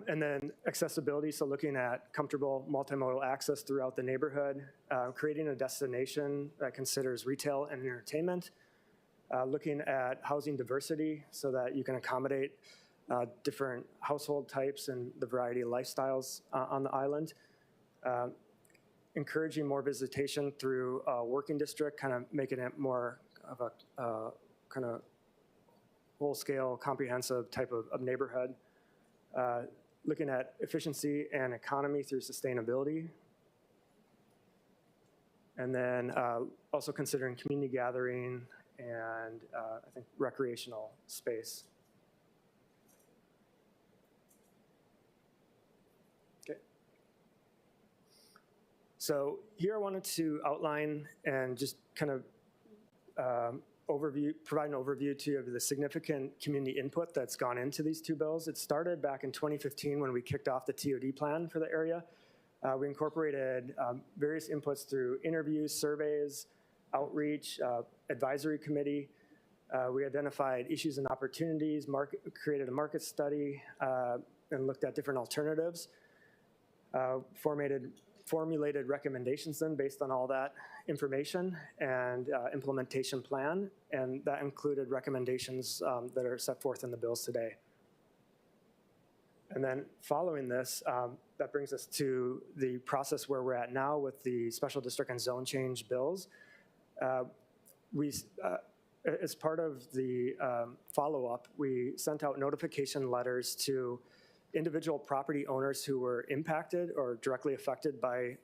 And then accessibility, so looking at comfortable multimodal access throughout the neighborhood, creating a destination that considers retail and entertainment, looking at housing diversity so that you can accommodate different household types and the variety of lifestyles on the island, encouraging more visitation through a working district, kind of making it more of a kind of full-scale, comprehensive type of neighborhood. Looking at efficiency and economy through sustainability. And then also considering community gathering and I think recreational space. Okay. So here I wanted to outline and just kind of provide an overview to you of the significant community input that's gone into these two bills. It started back in 2015 when we kicked off the TOD plan for the area. We incorporated various inputs through interviews, surveys, outreach, advisory committee. We identified issues and opportunities, created a market study, and looked at different alternatives. Formulated recommendations then based on all that information and implementation plan, and that included recommendations that are set forth in the bills today. And then following this, that brings us to the process where we're at now with the special district and zone change bills. We as part of the follow-up, we sent out notification letters to individual property owners who were impacted or directly affected by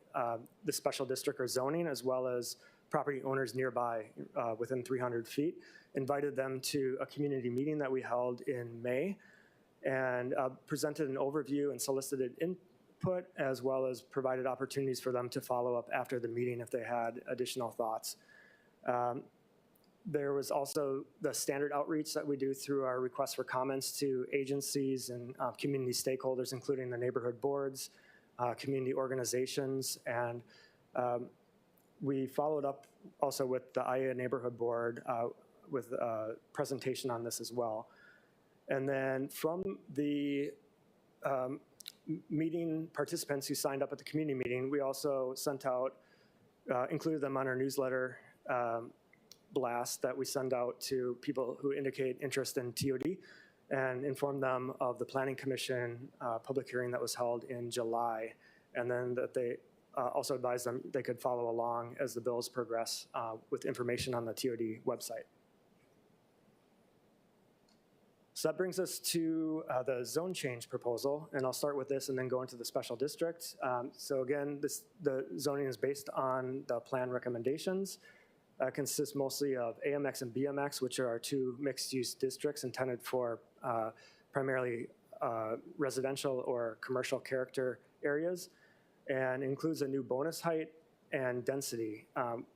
the special district or zoning, as well as property owners nearby within 300 feet, invited them to a community meeting that we held in May, and presented an overview and solicited input, as well as provided opportunities for them to follow up after the meeting if they had additional thoughts. There was also the standard outreach that we do through our requests for comments to agencies and community stakeholders, including the neighborhood boards, community organizations, and we followed up also with the IA Neighborhood Board with a presentation on this as well. And then from the meeting participants who signed up at the community meeting, we also sent out, included them on our newsletter blast that we send out to people who indicate interest in TOD, and informed them of the Planning Commission public hearing that was held in July, and then that they also advised them they could follow along as the bills progress with information on the TOD website. So that brings us to the zone change proposal, and I'll start with this and then go into the special district. So again, the zoning is based on the plan recommendations. Consists mostly of AMX and BMX, which are our two mixed-use districts intended for primarily residential or commercial character areas, and includes a new bonus height and density.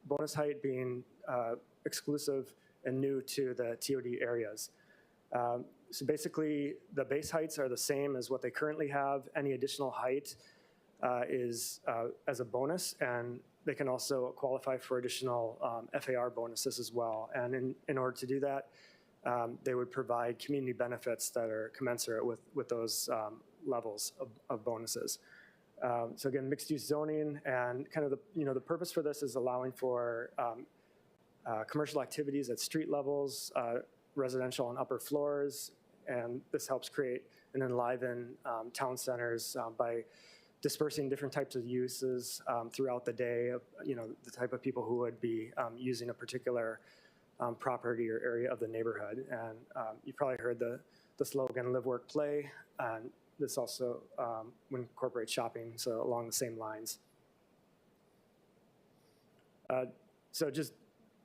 Bonus height being exclusive and new to the TOD areas. So basically, the base heights are the same as what they currently have. Any additional height is as a bonus, and they can also qualify for additional FAR bonuses as well. And in order to do that, they would provide community benefits that are commensurate with those levels of bonuses. So again, mixed-use zoning, and kind of the purpose for this is allowing for commercial activities at street levels, residential on upper floors, and this helps create and enliven town centers by dispersing different types of uses throughout the day, the type of people who would be using a particular property or area of the neighborhood. And you probably heard the slogan, live, work, play, and this also would incorporate shopping, so along the same lines. So just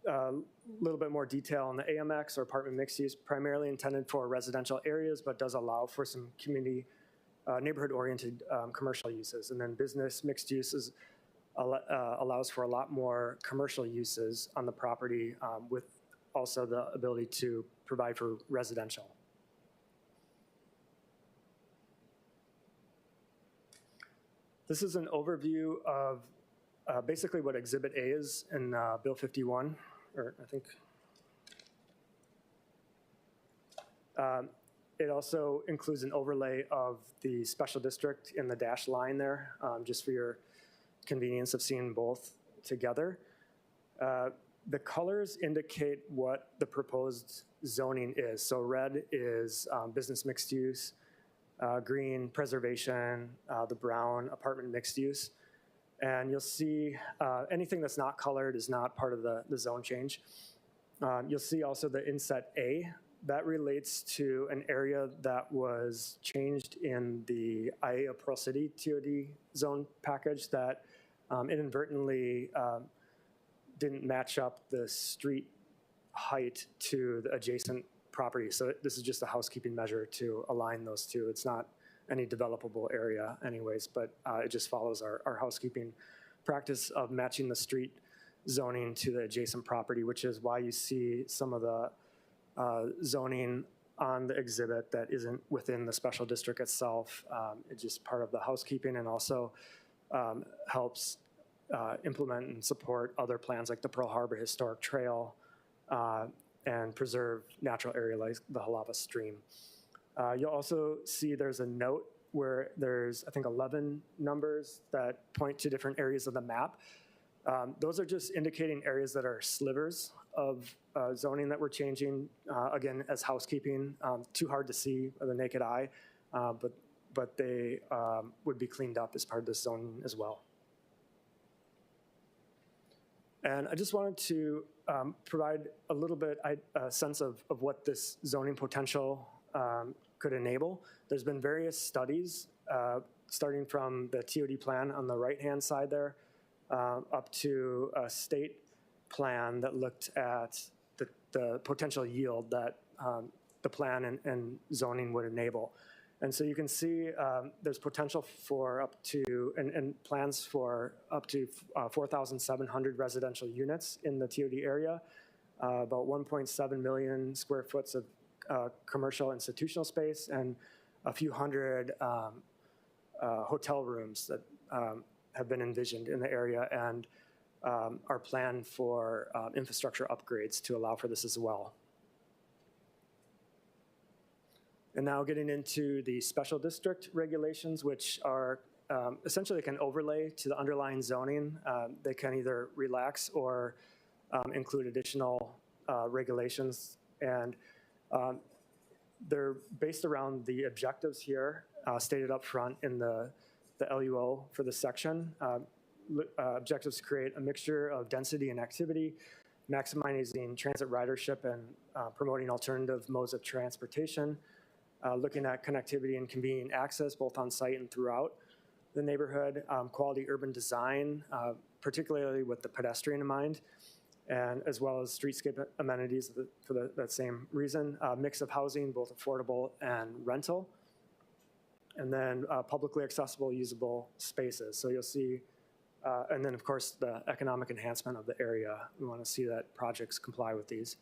a little bit more detail on the AMX, or apartment mixed use, primarily intended for residential areas, but does allow for some community neighborhood-oriented commercial uses. And then business mixed uses allows for a lot more commercial uses on the property, with also the ability to provide for residential. This is an overview of basically what Exhibit A is in Bill 51, or I think. It also includes an overlay of the special district in the dashed line there, just for your convenience of seeing both together. The colors indicate what the proposed zoning is. So red is business mixed use, green preservation, the brown apartment mixed use. And you'll see anything that's not colored is not part of the zone change. You'll see also the inset A. That relates to an area that was changed in the IA Pearl City TOD zone package that inadvertently didn't match up the street height to the adjacent property. So this is just a housekeeping measure to align those two. It's not any developable area anyways, but it just follows our housekeeping practice of matching the street zoning to the adjacent property, which is why you see some of the zoning on the exhibit that isn't within the special district itself. It's just part of the housekeeping, and also helps implement and support other plans like the Pearl Harbor Historic Trail and preserve natural area like the Halava Stream. You'll also see there's a note where there's, I think, 11 numbers that point to different areas of the map. Those are just indicating areas that are slivers of zoning that we're changing, again, as housekeeping. Too hard to see with the naked eye, but they would be cleaned up as part of this zoning as well. And I just wanted to provide a little bit a sense of what this zoning potential could enable. There's been various studies, starting from the TOD plan on the right-hand side there, up to a state plan that looked at the potential yield that the plan and zoning would enable. And so you can see there's potential for up to, and plans for up to 4,700 residential units in the TOD area, about 1.7 million square foot of commercial institutional space, and a few hundred hotel rooms that have been envisioned in the area and are planned for infrastructure upgrades to allow for this as well. And now getting into the special district regulations, which are essentially can overlay to the underlying zoning. They can either relax or include additional regulations. And they're based around the objectives here, stated up front in the LUO for this section. Objectives to create a mixture of density and activity, maximizing transit ridership and promoting alternative modes of transportation, looking at connectivity and convenient access both on site and throughout the neighborhood, quality urban design, particularly with the pedestrian in mind, and as well as streetscape amenities for that same reason, mix of housing, both affordable and rental, and then publicly accessible, usable spaces. So you'll see, and then of course the economic enhancement of the area. We want to see that projects comply with these.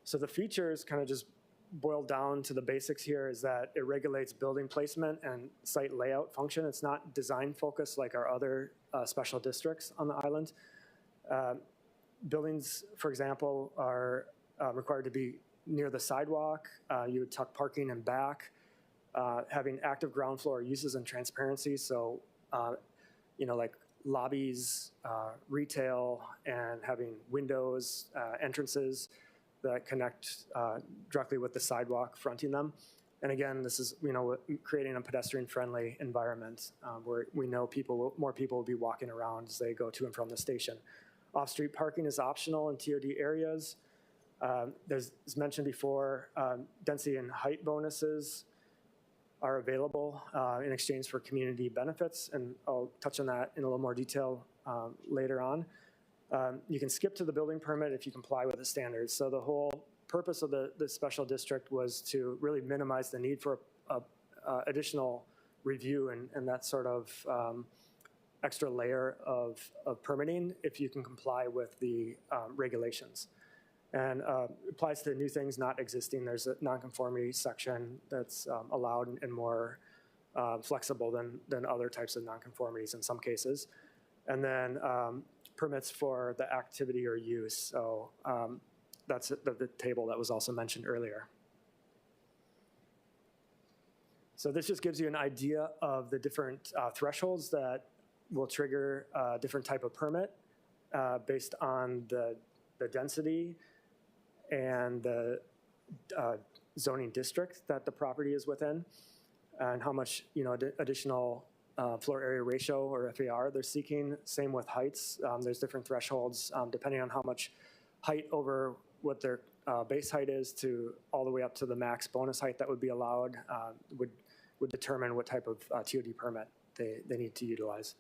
So the features kind of just boil down to the basics here is that it regulates building placement and site layout function. It's not design focused like our other special districts on the island. Buildings, for example, are required to be near the sidewalk. You would tuck parking in back, having active ground floor uses and transparency. So, like lobbies, retail, and having windows, entrances that connect directly with the sidewalk fronting them. And again, this is, creating a pedestrian-friendly environment where we know more people will be walking around as they go to and from the station. Off-street parking is optional in TOD areas. As mentioned before, density and height bonuses are available in exchange for community benefits, and I'll touch on that in a little more detail later on. You can skip to the building permit if you comply with the standards. So the whole purpose of the special district was to really minimize the need for additional review and that sort of extra layer of permitting if you can comply with the regulations. And applies to new things not existing. There's a nonconformity section that's allowed and more flexible than other types of nonconformities in some cases. And then permits for the activity or use. So that's the table that was also mentioned earlier. So this just gives you an idea of the different thresholds that will trigger a different type of permit based on the density and the zoning district that the property is within, and how much additional floor area ratio or FAR they're seeking. Same with heights. There's different thresholds depending on how much height over what their base height is to all the way up to the max bonus height that would be allowed would determine what type of TOD permit they need to utilize.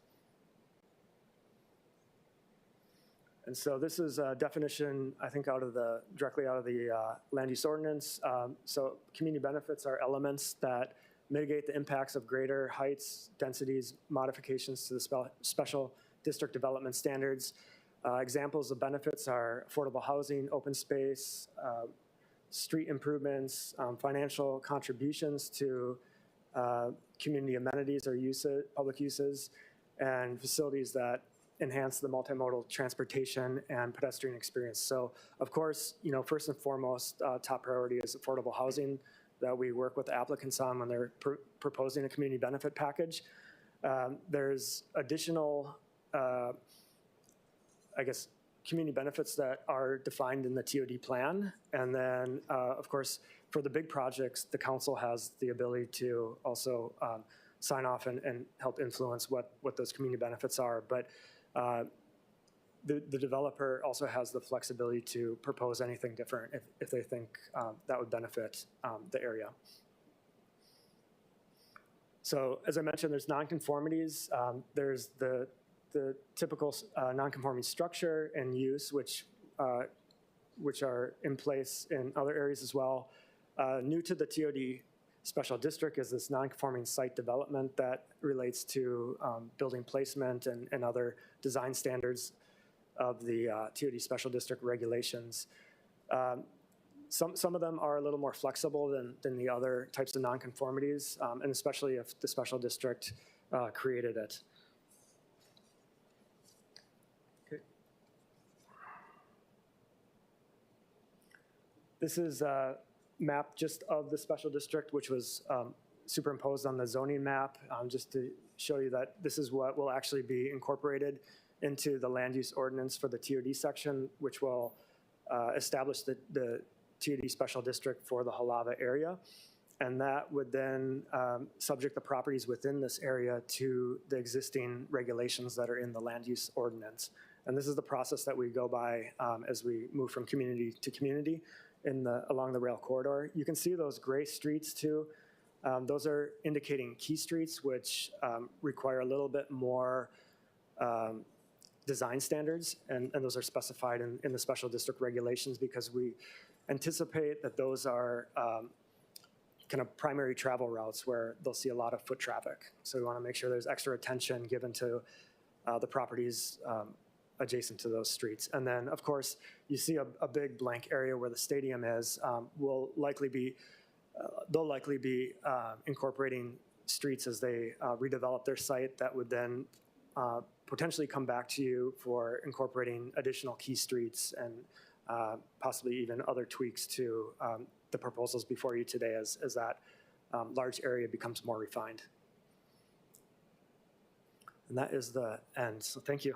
And so this is a definition, I think, directly out of the land use ordinance. So community benefits are elements that mitigate the impacts of greater heights, densities, modifications to the special district development standards. Examples of benefits are affordable housing, open space, street improvements, financial contributions to community amenities or public uses, and facilities that enhance the multimodal transportation and pedestrian experience. So, of course, first and foremost, top priority is affordable housing that we work with applicants on when they're proposing a community benefit package. There's additional, community benefits that are defined in the TOD plan. And then, of course, for the big projects, the council has the ability to also sign off and help influence what those community benefits are. But the developer also has the flexibility to propose anything different if they think that would benefit the area. So as I mentioned, there's nonconformities. There's the typical nonconforming structure and use, which are in place in other areas as well. New to the TOD special district is this nonconforming site development that relates to building placement and other design standards of the TOD special district regulations. Some of them are a little more flexible than the other types of nonconformities, and especially if the special district created it. Okay. This is a map just of the special district, which was superimposed on the zoning map, just to show you that this is what will actually be incorporated into the land use ordinance for the TOD section, which will establish the TOD special district for the Halava area. And that would then subject the properties within this area to the existing regulations that are in the land use ordinance. And this is the process that we go by as we move from community to community along the rail corridor. You can see those gray streets too. Those are indicating key streets, which require a little bit more design standards, and those are specified in the special district regulations because we anticipate that those are kind of primary travel routes where they'll see a lot of foot traffic. So we want to make sure there's extra attention given to the properties adjacent to those streets. And then, of course, you see a big blank area where the stadium is. They'll likely be incorporating streets as they redevelop their site that would then potentially come back to you for incorporating additional key streets and possibly even other tweaks to the proposals before you today as that large area becomes more refined. And that is the end, so thank you.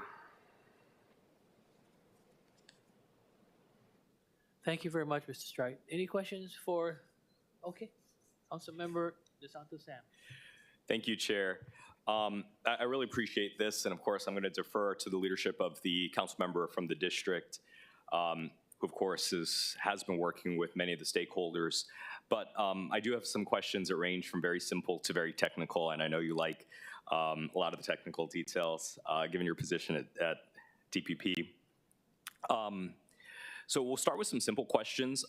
Thank you very much, Mr. Strite. Any questions for, okay, Councilmember DeSanto Sam. Thank you, Chair. I really appreciate this, and of course, I'm going to defer to the leadership of the council member from the district, who of course has been working with many of the stakeholders. But I do have some questions that range from very simple to very technical, and I know you like a lot of the technical details, given your position at DPP. So we'll start with some simple questions.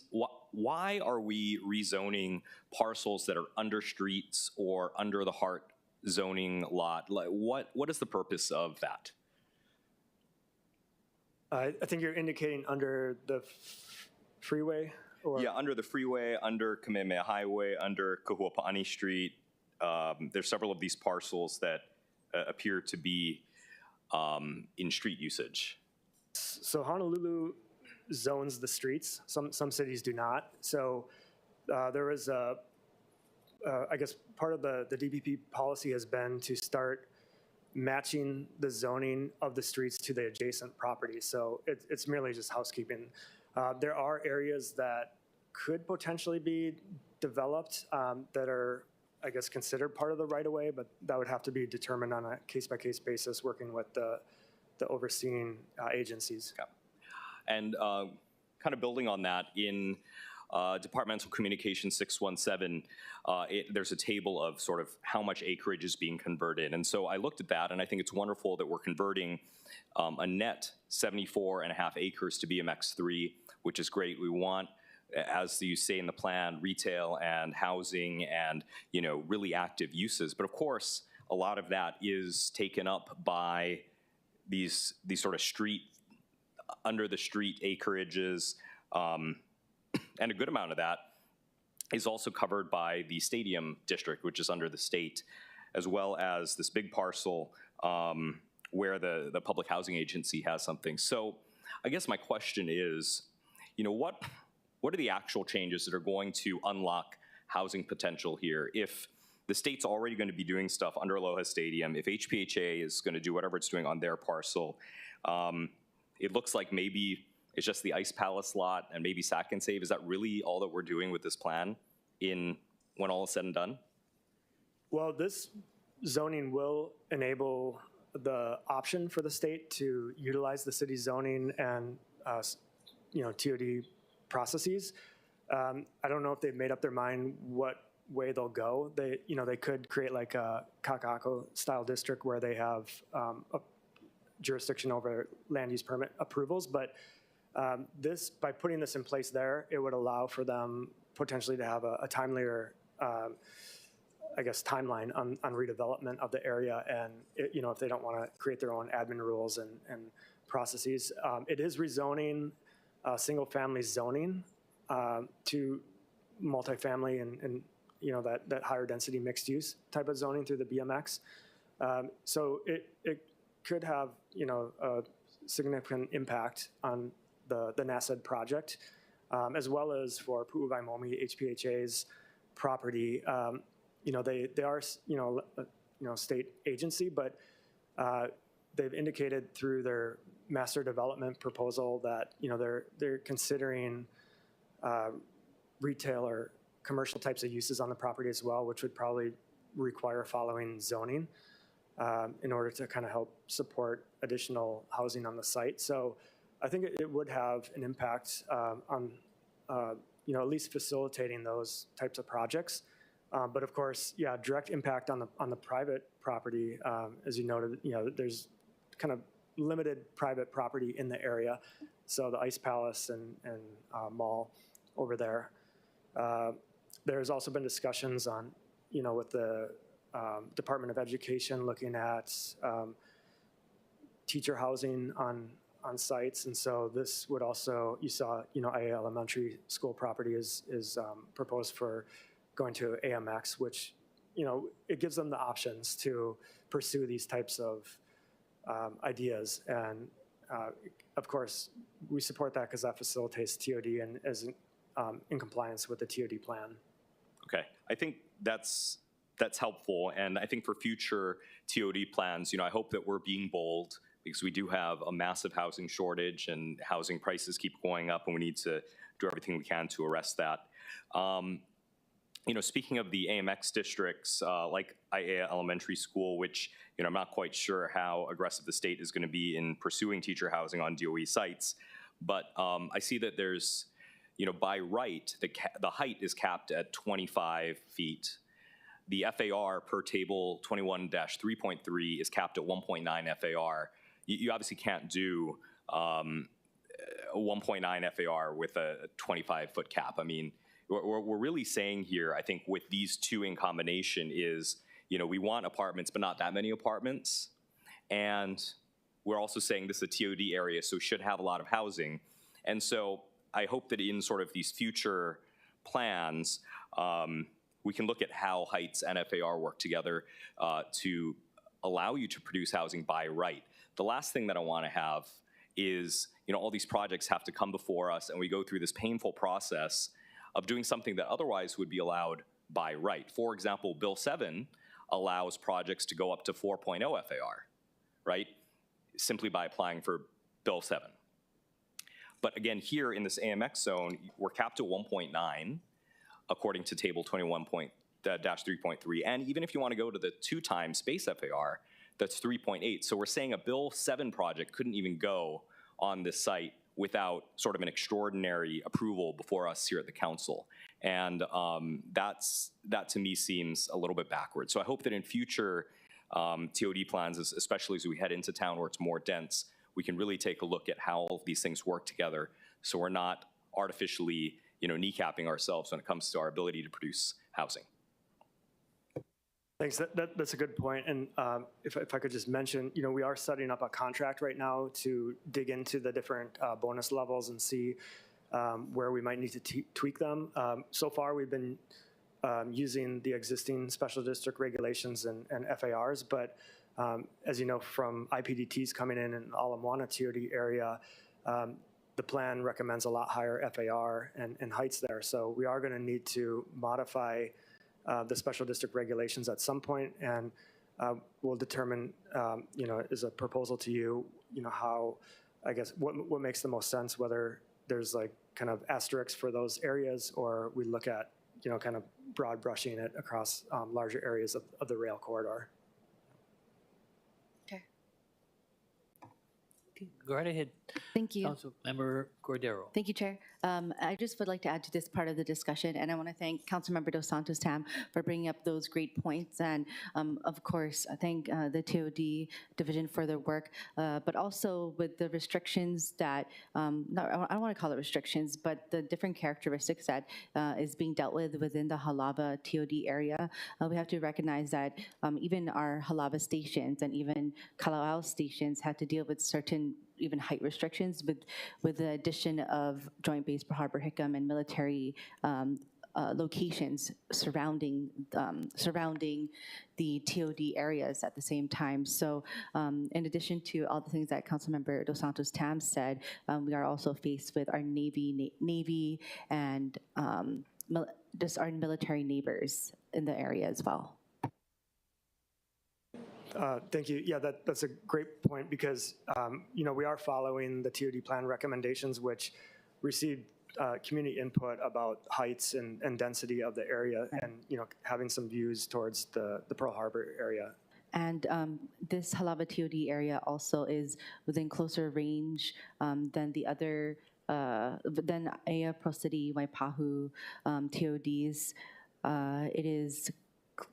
Why are we rezoning parcels that are under streets or under the Hart zoning lot? Like, what is the purpose of that? I think you're indicating under the freeway? Or? Yeah, under the freeway, under Kamehameha Highway, under Kahuapa'ani Street. There's several of these parcels that appear to be in street usage. So Honolulu zones the streets. Some cities do not. So there is I guess part of the DPP policy has been to start matching the zoning of the streets to the adjacent properties. So it's merely just housekeeping. There are areas that could potentially be developed that are, I guess, considered part of the right-of-way, but that would have to be determined on a case-by-case basis, working with the overseeing agencies. Okay. And kind of building on that, in Departmental Communication 617, there's a table of sort of how much acreage is being converted. And so I looked at that, and I think it's wonderful that we're converting a net 74.5 acres to BMX3, which is great. We want, as you say in the plan, retail and housing and, you know, really active uses. But of course, a lot of that is taken up by these sort of under the street acreages, and a good amount of that is also covered by the stadium district, which is under the state, as well as this big parcel where the public housing agency has something. So I guess my question is, you know, what are the actual changes that are going to unlock housing potential here? If the state's already going to be doing stuff under Aloha Stadium, if HPHA is going to do whatever it's doing on their parcel, it looks like maybe it's just the Ice Palace lot and maybe Sack and Save. Is that really all that we're doing with this plan when all is said and done? Well, this zoning will enable the option for the state to utilize the city zoning and, TOD processes. I don't know if they've made up their mind what way they'll go. They could create like a Kakako style district where they have a jurisdiction over land use permit approvals, but by putting this in place there, it would allow for them potentially to have a timelier, timeline on redevelopment of the area, and if they don't want to create their own admin rules and processes. It is rezoning single-family zoning to multifamily and that higher density mixed use type of zoning through the BMX. So it could have a significant impact on the NASED project, as well as for Pu'uwaimomi HPHA's property. They are a state agency, but they've indicated through their master development proposal that they're considering retail or commercial types of uses on the property as well, which would probably require following zoning in order to kind of help support additional housing on the site. So I think it would have an impact on at least facilitating those types of projects. But of course, direct impact on the private property, as you noted, there's kind of limited private property in the area. So the Ice Palace and mall over there. There's also been discussions on, with the Department of Education looking at teacher housing on sites. And so this would also, you saw, IA Elementary School property is proposed for going to AMX, which, it gives them the options to pursue these types of ideas. And of course, we support that because that facilitates TOD and is in compliance with the TOD plan. Okay, I think that's helpful. And I think for future TOD plans, I hope that we're being bold because we do have a massive housing shortage and housing prices keep going up and we need to do everything we can to arrest that. Speaking of the AMX districts, like IA Elementary School, which, I'm not quite sure how aggressive the state is going to be in pursuing teacher housing on DOE sites, but I see that there's, by right, the height is capped at 25 feet. The FAR per table 21-3.3 is capped at 1.9 FAR. You obviously can't do a 1.9 FAR with a 25-foot cap. I mean, we're really saying here, I think, with these two in combination is, we want apartments, but not that many apartments. And we're also saying this is a TOD area, so it should have a lot of housing. And so I hope that in sort of these future plans, we can look at how heights and FAR work together to allow you to produce housing by right. The last thing that I want to have is, all these projects have to come before us and we go through this painful process of doing something that otherwise would be allowed by right. For example, Bill 7 allows projects to go up to 4.0 FAR, right? Simply by applying for Bill 7. But again, here in this AMX zone, we're capped at 1.9, according to table 21-3.3. And even if you want to go to the 2 times space FAR, that's 3.8. So we're saying a Bill 7 project couldn't even go on this site without sort of an extraordinary approval before us here at the council. And that to me seems a little bit backwards. So I hope that in future TOD plans, especially as we head into town where it's more dense, we can really take a look at how all of these things work together so we're not artificially kneecapping ourselves when it comes to our ability to produce housing. Thanks. That's a good point. And if I could just mention, we are setting up a contract right now to dig into the different bonus levels and see where we might need to tweak them. So far, we've been using the existing special district regulations and FARs, but as you know from IPDTs coming in Ala Moana TOD area, the plan recommends a lot higher FAR and heights there. So we are going to need to modify the special district regulations at some point, and we'll determine, as a proposal to you, how, I guess, what makes the most sense, whether there's like kind of asterisks for those areas, or we look at, kind of broad brushing it across larger areas of the rail corridor. Go right ahead, Thank you. Councilmember Cordero. Thank you, Chair. I just would like to add to this part of the discussion, and I want to thank Councilmember Dos Santos Tam for bringing up those great points, and of course, I thank the TOD division for their work, but also with the restrictions that, I don't want to call it restrictions, but the different characteristics that is being dealt with within the Halava TOD area. We have to recognize that even our Halava stations and even Kalawao stations had to deal with certain even height restrictions with the addition of Joint Base Pearl Harbor Hickam and military locations surrounding the TOD areas at the same time. So in addition to all the things that Councilmember Dos Santos Tam said, we are also faced with our Navy and just our military neighbors in the area as well. Thank you. Yeah, that's a great point because, we are following the TOD plan recommendations, which received community input about heights and density of the area and, having some views towards the Pearl Harbor area. And this Halava TOD area also is within closer range than the other, than Aya, Pro City, Waipahu TODs. It is,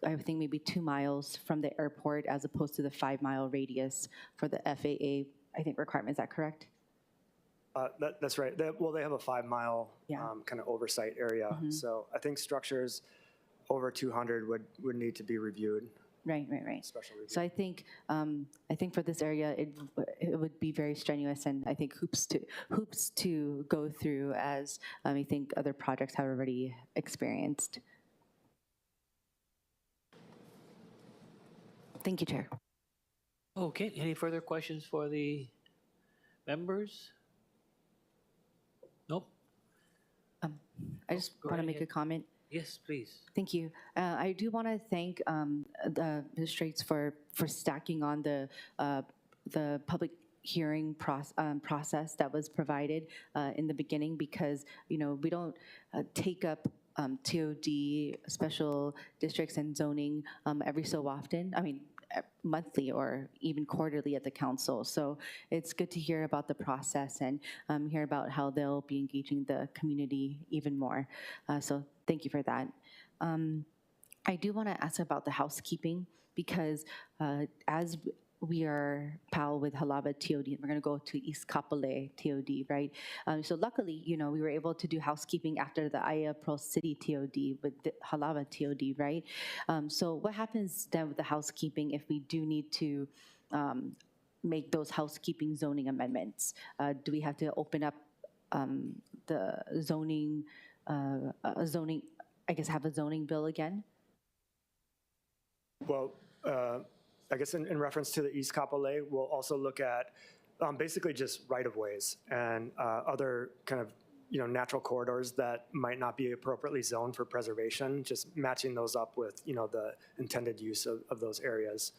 I think, maybe 2 miles from the airport as opposed to the 5-mile radius for the FAA, I think, requirement. Is that correct? That's right. They have a 5-mile kind of oversight area. Mm-hmm. So I think structures over 200 would need to be reviewed. Right. Special review. So I think for this area, it would be very strenuous, and I think hoops to go through, as I think other projects have already experienced. Thank you, Chair. Okay, any further questions for the members? Nope. I just go want to right make ahead. a comment. Yes, please. Thank you. I do want to thank the magistrates for stacking on the public hearing process that was provided in the beginning, because we don't take up TOD special districts and zoning every so often. I mean, monthly or even quarterly at the council. So it's good to hear about the process and hear about how they'll be engaging the community even more. So thank you for that. I do want to ask about the housekeeping, because as we are PAL with Halava TOD, and we're going to go to East Kapolei TOD, right? So luckily, we were able to do housekeeping after the Aya Pearl City TOD with the Halava TOD, right? So what happens then with the housekeeping if we do need to make those housekeeping zoning amendments? Do we have to open up the zoning, I guess have a zoning bill again? Well, I guess in reference to the East Kapolei, we'll also look at basically just right-of-ways and other kind of natural corridors that might not be appropriately zoned for preservation, just matching those up with the intended use of those areas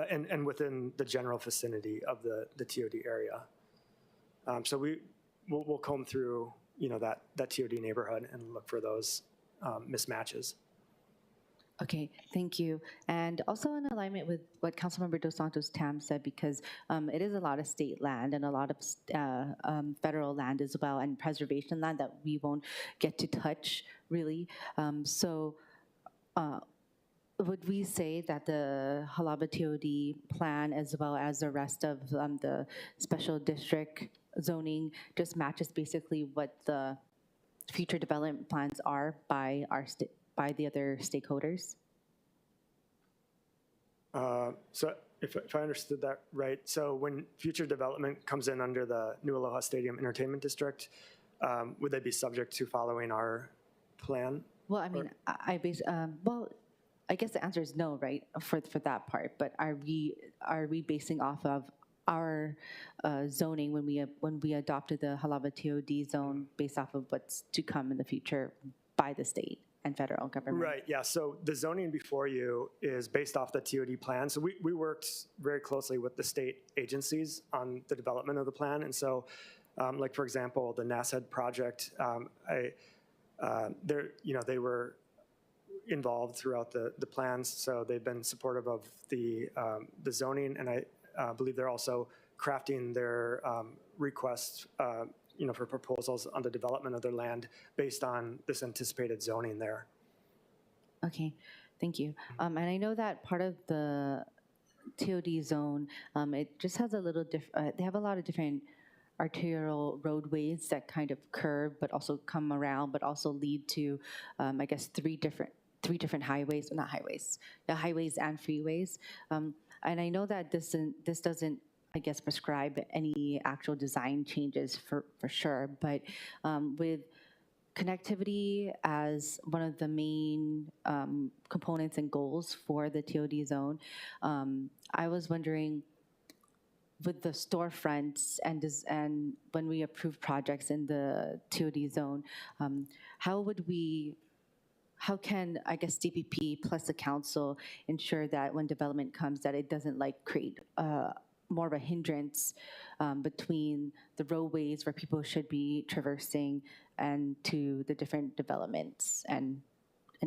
and within the general vicinity of the TOD area. So we'll comb through that TOD neighborhood and look for those mismatches. Okay, thank you. And also in alignment with what Councilmember Dos Santos Tam said, because it is a lot of state land and a lot of federal land as well, and preservation land that we won't get to touch, really. So would we say that the Halava TOD plan, as well as the rest of the special district zoning, just matches basically what the future development plans are by by the other stakeholders? So if I understood that right, so when future development comes in under the New Aloha Stadium Entertainment District, would they be subject to following our plan? Well, I mean, I guess the answer is no, right, for that part. But are we basing off of our zoning when we adopted the Halava TOD zone based off of what's to come in the future by the state and federal government? Right, yeah. So the zoning before you is based off the TOD plan. So we worked very closely with the state agencies on the development of the plan. And so, like for example, the NASHED project, they were involved throughout the plans. So they've been supportive of the zoning, and I believe they're also crafting their requests, for proposals on the development of their land based on this anticipated zoning there. Okay, thank you. And I know that part of the TOD zone, it just has a little they have a lot of different arterial roadways that kind of curve, but also come around, but also lead to, I guess, three different highways, not highways, the highways and freeways. And I know that this doesn't, I guess, prescribe any actual design changes for sure, but with connectivity as one of the main components and goals for the TOD zone, I was wondering, with the storefronts and when we approve projects in the TOD zone, how can, I guess, DPP plus the council ensure that when development comes that it doesn't create more of a hindrance between the roadways where people should be traversing and to the different developments and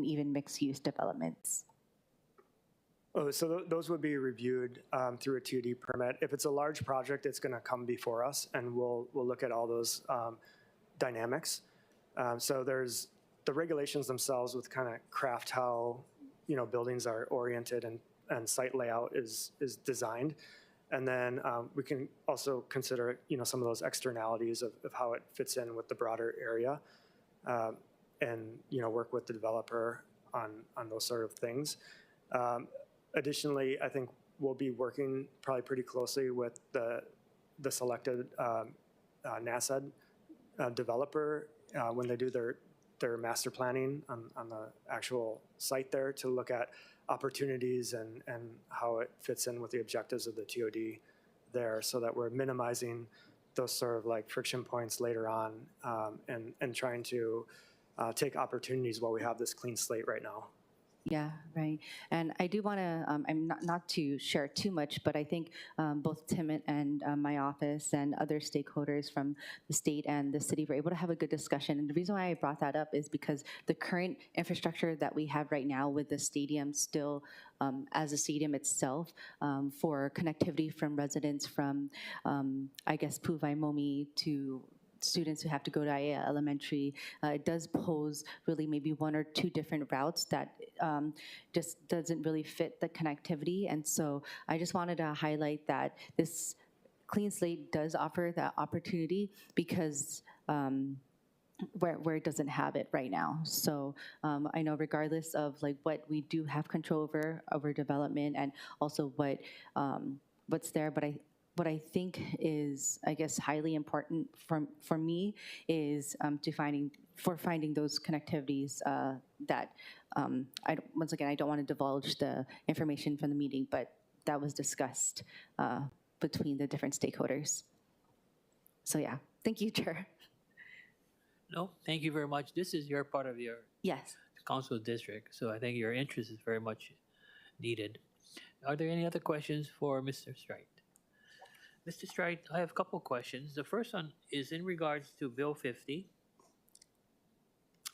even mixed-use developments? Oh, so those would be reviewed through a 2D permit. If it's a large project, it's going to come before us, and we'll look at all those dynamics. So there's the regulations themselves with kind of craft how buildings are oriented and site layout is designed, and then we can also consider some of those externalities of how it fits in with the broader area, and work with the developer on those sort of things. Additionally, I think we'll be working probably pretty closely with the selected NASAD developer when they do their master planning on the actual site there to look at opportunities and how it fits in with the objectives of the TOD there, so that we're minimizing those sort of friction points later on, and trying to take opportunities while we have this clean slate right now. Yeah, right. And I do want to, I'm not to share too much, but I think both Tim and my office and other stakeholders from the state and the city were able to have a good discussion. And the reason why I brought that up is because the current infrastructure that we have right now with the stadium still, as a stadium itself, for connectivity from residents from, I guess, Puvaimomi to students who have to go to Aya Elementary, it does pose really maybe one or two different routes that just doesn't really fit the connectivity. And so I just wanted to highlight that this Clean Slate does offer that opportunity because where it doesn't have it right now. So I know regardless of what we do have control over development and also what's there, but what I think is, I guess, highly important for me is finding those connectivities that, once again, I don't want to divulge the information from the meeting, but that was discussed between the different stakeholders. So yeah, thank you, Chair. No, thank you very much. This is your part of your Yes. council district, so I think your interest is very much needed. Are there any other questions for Mr. Strite? Mr. Strite, I have a couple questions. The first one is in regards to Bill 50,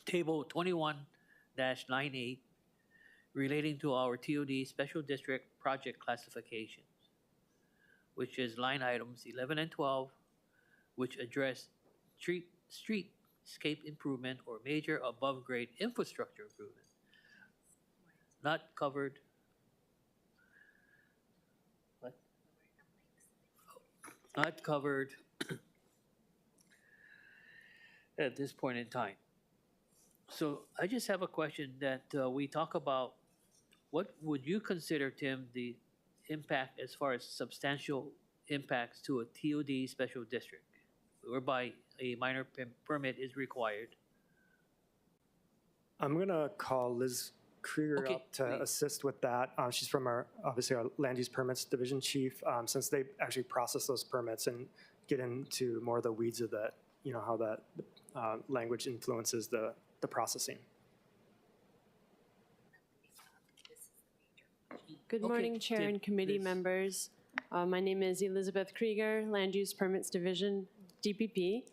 Table 21-98, relating to our TOD Special District project classifications, which is line items 11 and 12, which address streetscape improvement or major above-grade infrastructure improvement. Not covered. Not covered at this point in time. So I just have a question that we talk about. What would you consider, Tim, the impact as far as substantial impacts to a TOD special district, whereby a minor permit is required? I'm going to call Liz Krieger up to assist with that. She's from obviously our land use permits division chief, since they actually process those permits and get into more of the weeds of that, how that language influences the processing. Good morning, Chair and committee members. My name is Elizabeth Krieger, Land Use Permits Division, DPP.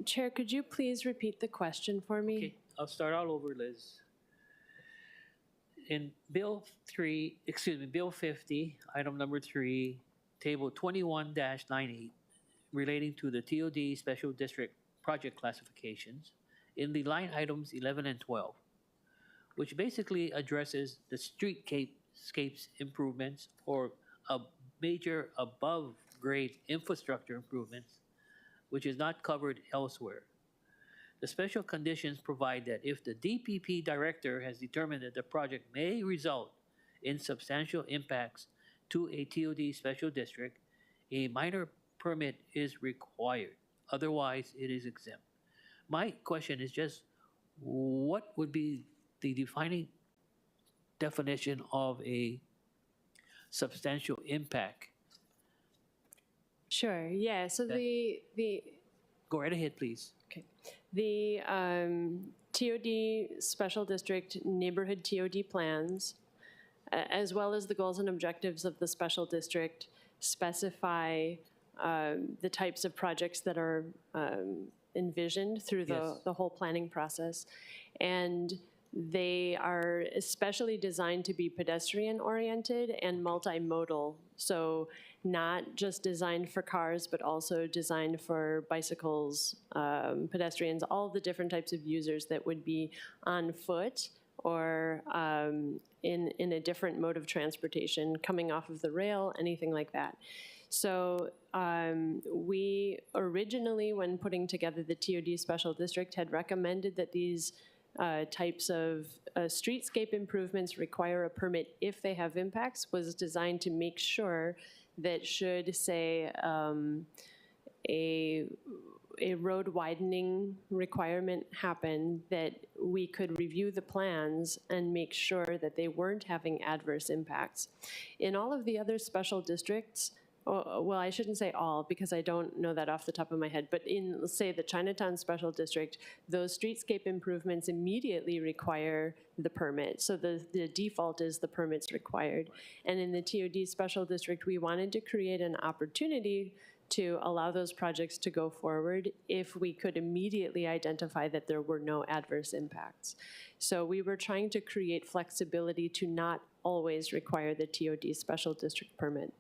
Chair, could you please repeat the question for me? Okay, I'll start all over, Liz. In Bill 50, item number 3, Table 21-98 relating to the TOD Special District project classifications in the line items 11 and 12, which basically addresses the streetscapes improvements or a major above-grade infrastructure improvements, which is not covered elsewhere. The special conditions provide that if the DPP director has determined that the project may result in substantial impacts to a TOD special district, a minor permit is required. Otherwise, it is exempt. My question is just, what would be the defining definition of a substantial impact? Sure, yeah, so the Go right ahead, please. Okay. The TOD Special District Neighborhood TOD plans, as well as the goals and objectives of the special district, specify the types of projects that are envisioned through the whole planning process. And they are especially designed to be pedestrian-oriented and multimodal. So not just designed for cars, but also designed for bicycles, pedestrians, all the different types of users that would be on foot or in a different mode of transportation, coming off of the rail, anything like that. So we originally, when putting together the TOD Special District, had recommended that these types of streetscape improvements require a permit if they have impacts, was designed to make sure that should, say, a road widening requirement happen, that we could review the plans and make sure that they weren't having adverse impacts. In all of the other special districts, well, I shouldn't say all because I don't know that off the top of my head, but in, say, the Chinatown Special District, those streetscape improvements immediately require the permit. So the default is the permit's required. And in the TOD Special District, we wanted to create an opportunity to allow those projects to go forward if we could immediately identify that there were no adverse impacts. So we were trying to create flexibility to not always require the TOD Special District permit.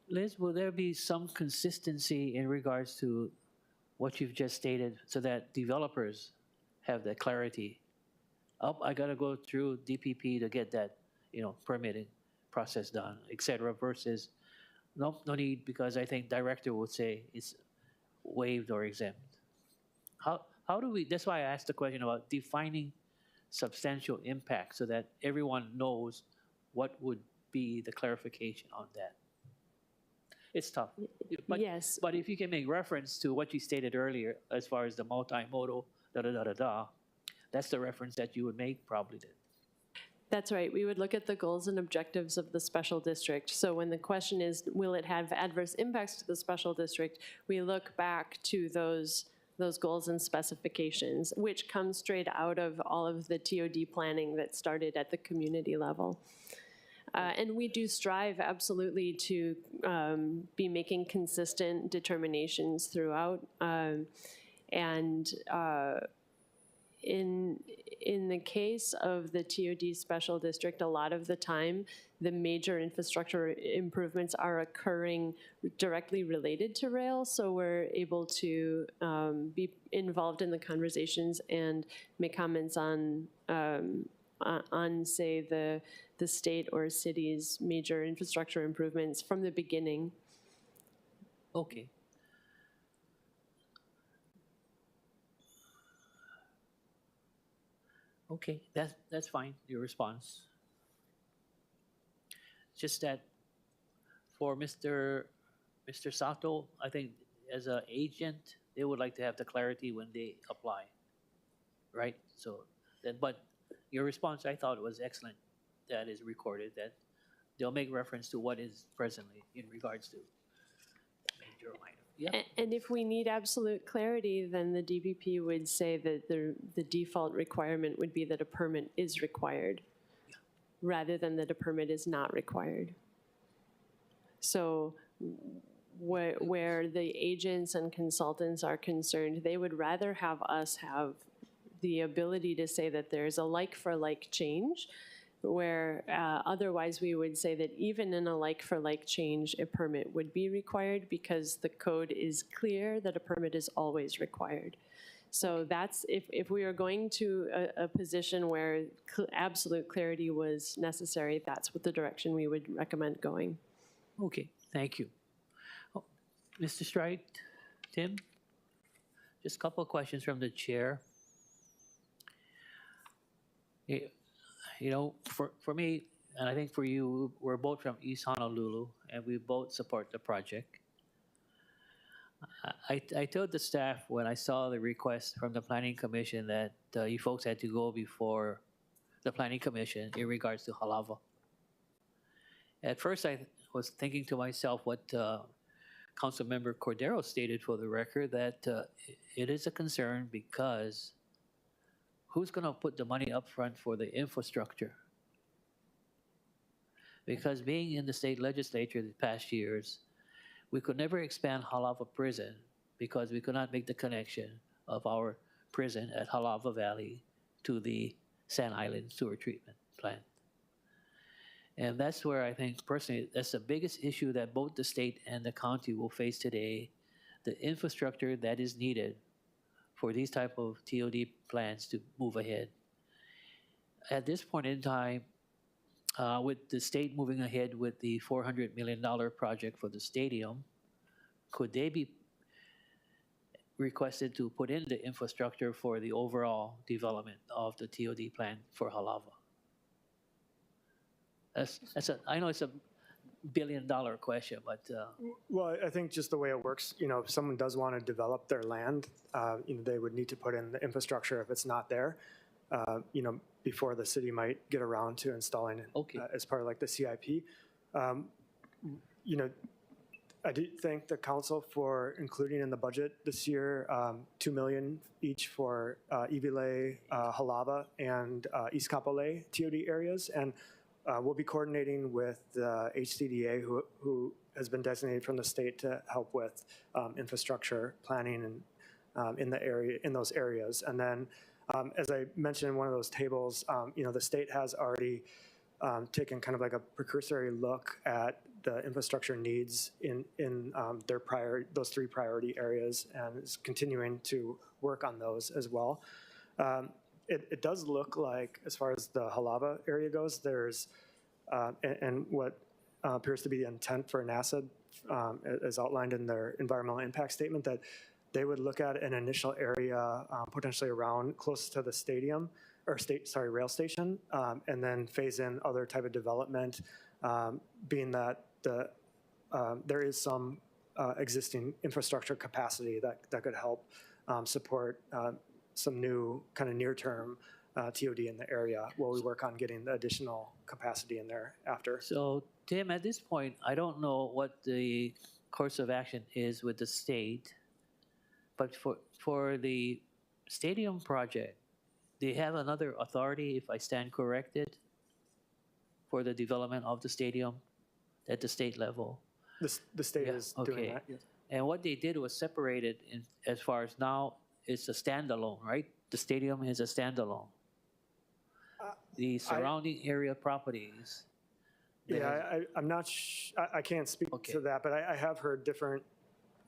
Liz, will there be some consistency in regards to what you've just stated so that developers have that clarity? Oh, I got to go through DPP to get that, permitting process done, et cetera, versus no need, because I think director would say it's waived or exempt. How do we, that's why I asked the question about defining substantial impact so that everyone knows what would be the clarification on that. It's tough. But, yes. But if you can make reference to what you stated earlier, as far as the multimodal, that's the reference that you would make probably then. That's right. We would look at the goals and objectives of the special district. So when the question is, will it have adverse impacts to the special district, we look back to those goals and specifications, which come straight out of all of the TOD planning that started at the community level. And we do strive absolutely to be making consistent determinations throughout. In the case of the TOD Special District, a lot of the time, the major infrastructure improvements are occurring directly related to rail, so we're able to be involved in the conversations and make comments on say, the state or city's major infrastructure improvements from the beginning. Okay. Okay, that's fine, your response. Just that for Mr. Sato, I think as an agent, they would like to have the clarity when they apply, right? So, but your response, I thought, was excellent. That is recorded, that they'll make reference to what is presently in regards to major or minor. Yeah. And if we need absolute clarity, then the DPP would say that the default requirement would be that a permit is required, rather than that a permit is not required. So where the agents and consultants are concerned, they would rather have us have the ability to say that there's a like-for-like change where otherwise we would say that even in a like-for-like change, a permit would be required because the code is clear that a permit is always required. So that's, if we are going to a position where absolute clarity was necessary, that's what the direction we would recommend going. Okay, thank you. Oh, Mr. Strite, Tim? Just a couple of questions from the chair. You know, for me, and I think for you, we're both from East Honolulu, and we both support the project. I told the staff when I saw the request from the Planning Commission that you folks had to go before the Planning Commission in regards to Halava. At first, I was thinking to myself what Councilmember Cordero stated for the record, that it is a concern because who's going to put the money up front for the infrastructure? Because being in the state legislature the past years, we could never expand Halava Prison because we could not make the connection of our prison at Halava Valley to the Sand Island sewer treatment plant. And that's where I think personally, that's the biggest issue that both the state and the county will face today, the infrastructure that is needed for these type of TOD plans to move ahead. At this point in time, with the state moving ahead with the $400 million project for the stadium, could they be requested to put in the infrastructure for the overall development of the TOD plan for Halava? I know it's a billion-dollar question, but Well, I think just the way it works, you know, if someone does want to develop their land, you know, they would need to put in the infrastructure if it's not there, you know, before the city might get around to installing it as part of like the CIP. You know, I do thank the council for including in the budget this year $2 million each for Iwilei, Halava, and East Kapolei TOD areas, and we'll be coordinating with the HCDA, who has been designated from the state to help with infrastructure planning and in those areas. And then, as I mentioned in one of those tables, you know, the state has already taken kind of like a precursory look at the infrastructure needs in those three priority areas, and is continuing to work on those as well. It does look like, as far as the Halava area goes, there's, and what appears to be the intent for NASA, as outlined in their environmental impact statement, that they would look at an initial area potentially around close to the stadium, or rail station, and then phase in other type of development, being that there is some existing infrastructure capacity that could help support some new kind of near-term TOD in the area while we work on getting the additional capacity in there after. So, Tim, at this point, I don't know what the course of action is with the state, but for the stadium project, they have another authority, if I stand corrected, for the development of the stadium at the state level. The state is doing that, yes. And what they did was separated as far as now it's a standalone, right? The stadium is a standalone. The surrounding area properties. Yeah, I'm not. I can't speak to that, but I have heard different,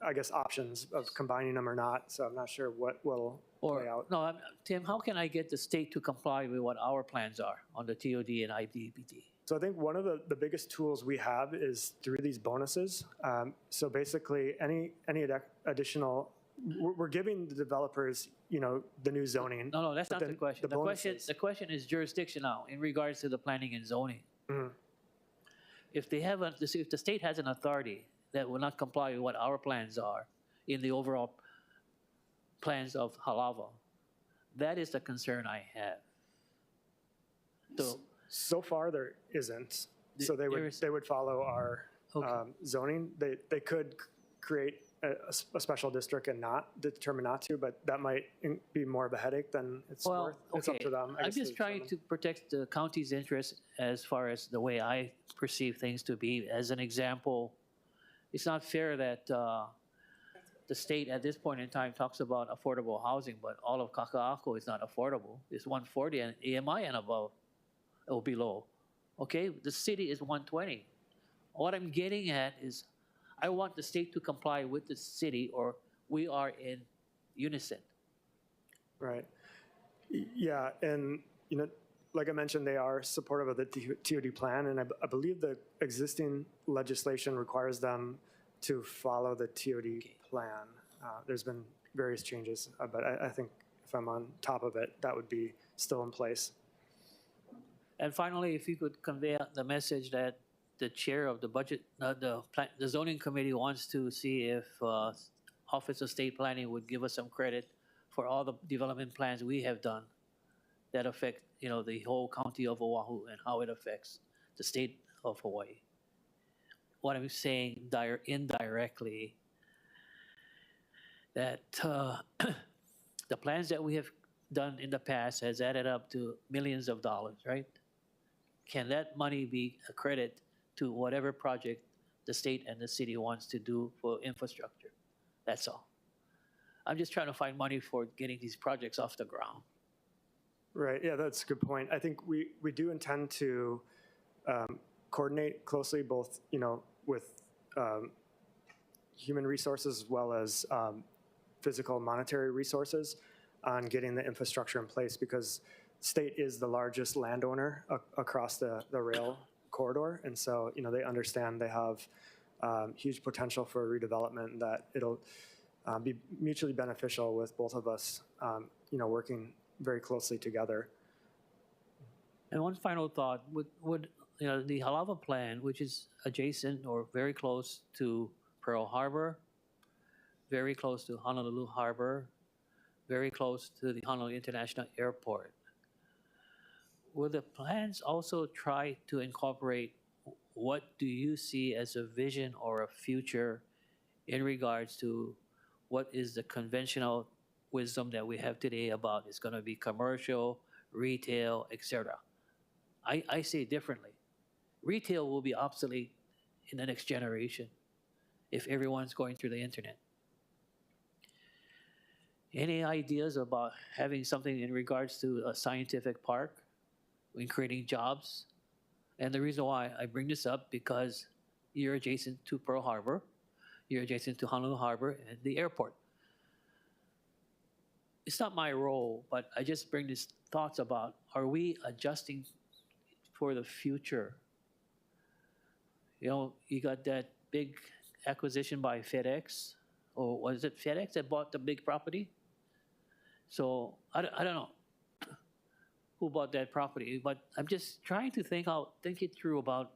I guess, options of combining them or not. So I'm not sure what will play out. No, Tim, how can I get the state to comply with what our plans are on the TOD and IDPT? So I think one of the biggest tools we have is through these bonuses. So basically, any additional, we're giving the developers, you know, the new zoning. No, that's not the question. The question is jurisdiction now in regards to the planning and zoning. Mm-hmm. If the state has an authority that will not comply with what our plans are in the overall plans of Halava, that is the concern I have. So far, there isn't. So they would follow our zoning. They could create a special district and determine not to, but that might be more of a headache than it's worth. It's up to them. I'm just trying to protect the county's interest as far as the way I perceive things to be. As an example, it's not fair that the state at this point in time talks about affordable housing, but all of Kaka'ako is not affordable. It's 140 and EMI and above. or below. Okay, the city is 120. What I'm getting at is I want the state to comply with the city or we are in unison. Right. Yeah, and like I mentioned, they are supportive of the TOD plan, and I believe the existing legislation requires them to follow the TOD plan. There's been various changes, but I think if I'm on top of it, that would be still in place. And finally, if you could convey the message that the chair of the budget, the zoning committee wants to see if Office of State Planning would give us some credit for all the development plans we have done that affect, the whole county of Oahu and how it affects the state of Hawaii. What I'm saying indirectly, that the plans that we have done in the past has added up to millions of dollars, right? Can that money be a credit to whatever project the state and the city wants to do for infrastructure? That's all. I'm just trying to find money for getting these projects off the ground. Right, yeah, that's a good point. I think we do intend to coordinate closely both, with human resources as well as physical and monetary resources on getting the infrastructure in place, because state is the largest landowner across the rail corridor. And so, they understand they have huge potential for redevelopment, that it'll be mutually beneficial with both of us, working very closely together. And one final thought, would the Halava plan, which is adjacent or very close to Pearl Harbor, very close to Honolulu Harbor, very close to the Honolulu International Airport, will the plans also try to incorporate what do you see as a vision or a future in regards to what is the conventional wisdom that we have today about it's going to be commercial, retail, etc. I say it differently. Retail will be obsolete in the next generation if everyone's going through the internet. Any ideas about having something in regards to a scientific park in creating jobs? And the reason why I bring this up, because you're adjacent to Pearl Harbor, you're adjacent to Honolulu Harbor and the airport. It's not my role, but I just bring these thoughts about, are we adjusting for the future? You got that big acquisition by FedEx, or was it FedEx that bought the big property? So I don't know who bought that property, but I'm just trying to think it through about,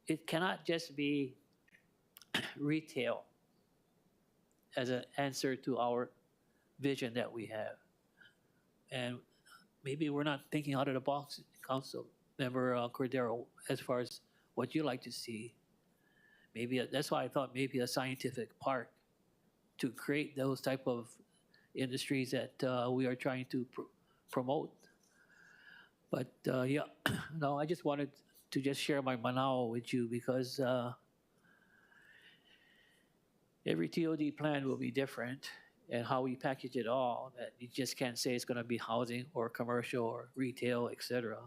it cannot just be retail as an answer to our vision that we have. And maybe we're not thinking out of the box, Council Member Cordero, as far as what you like to see. Maybe that's why I thought maybe a scientific park to create those type of industries that we are trying to promote. But yeah, no, I just wanted to just share my manao with you, because every TOD plan will be different, and how we package it all, that you just can't say it's going to be housing or commercial or retail, etc.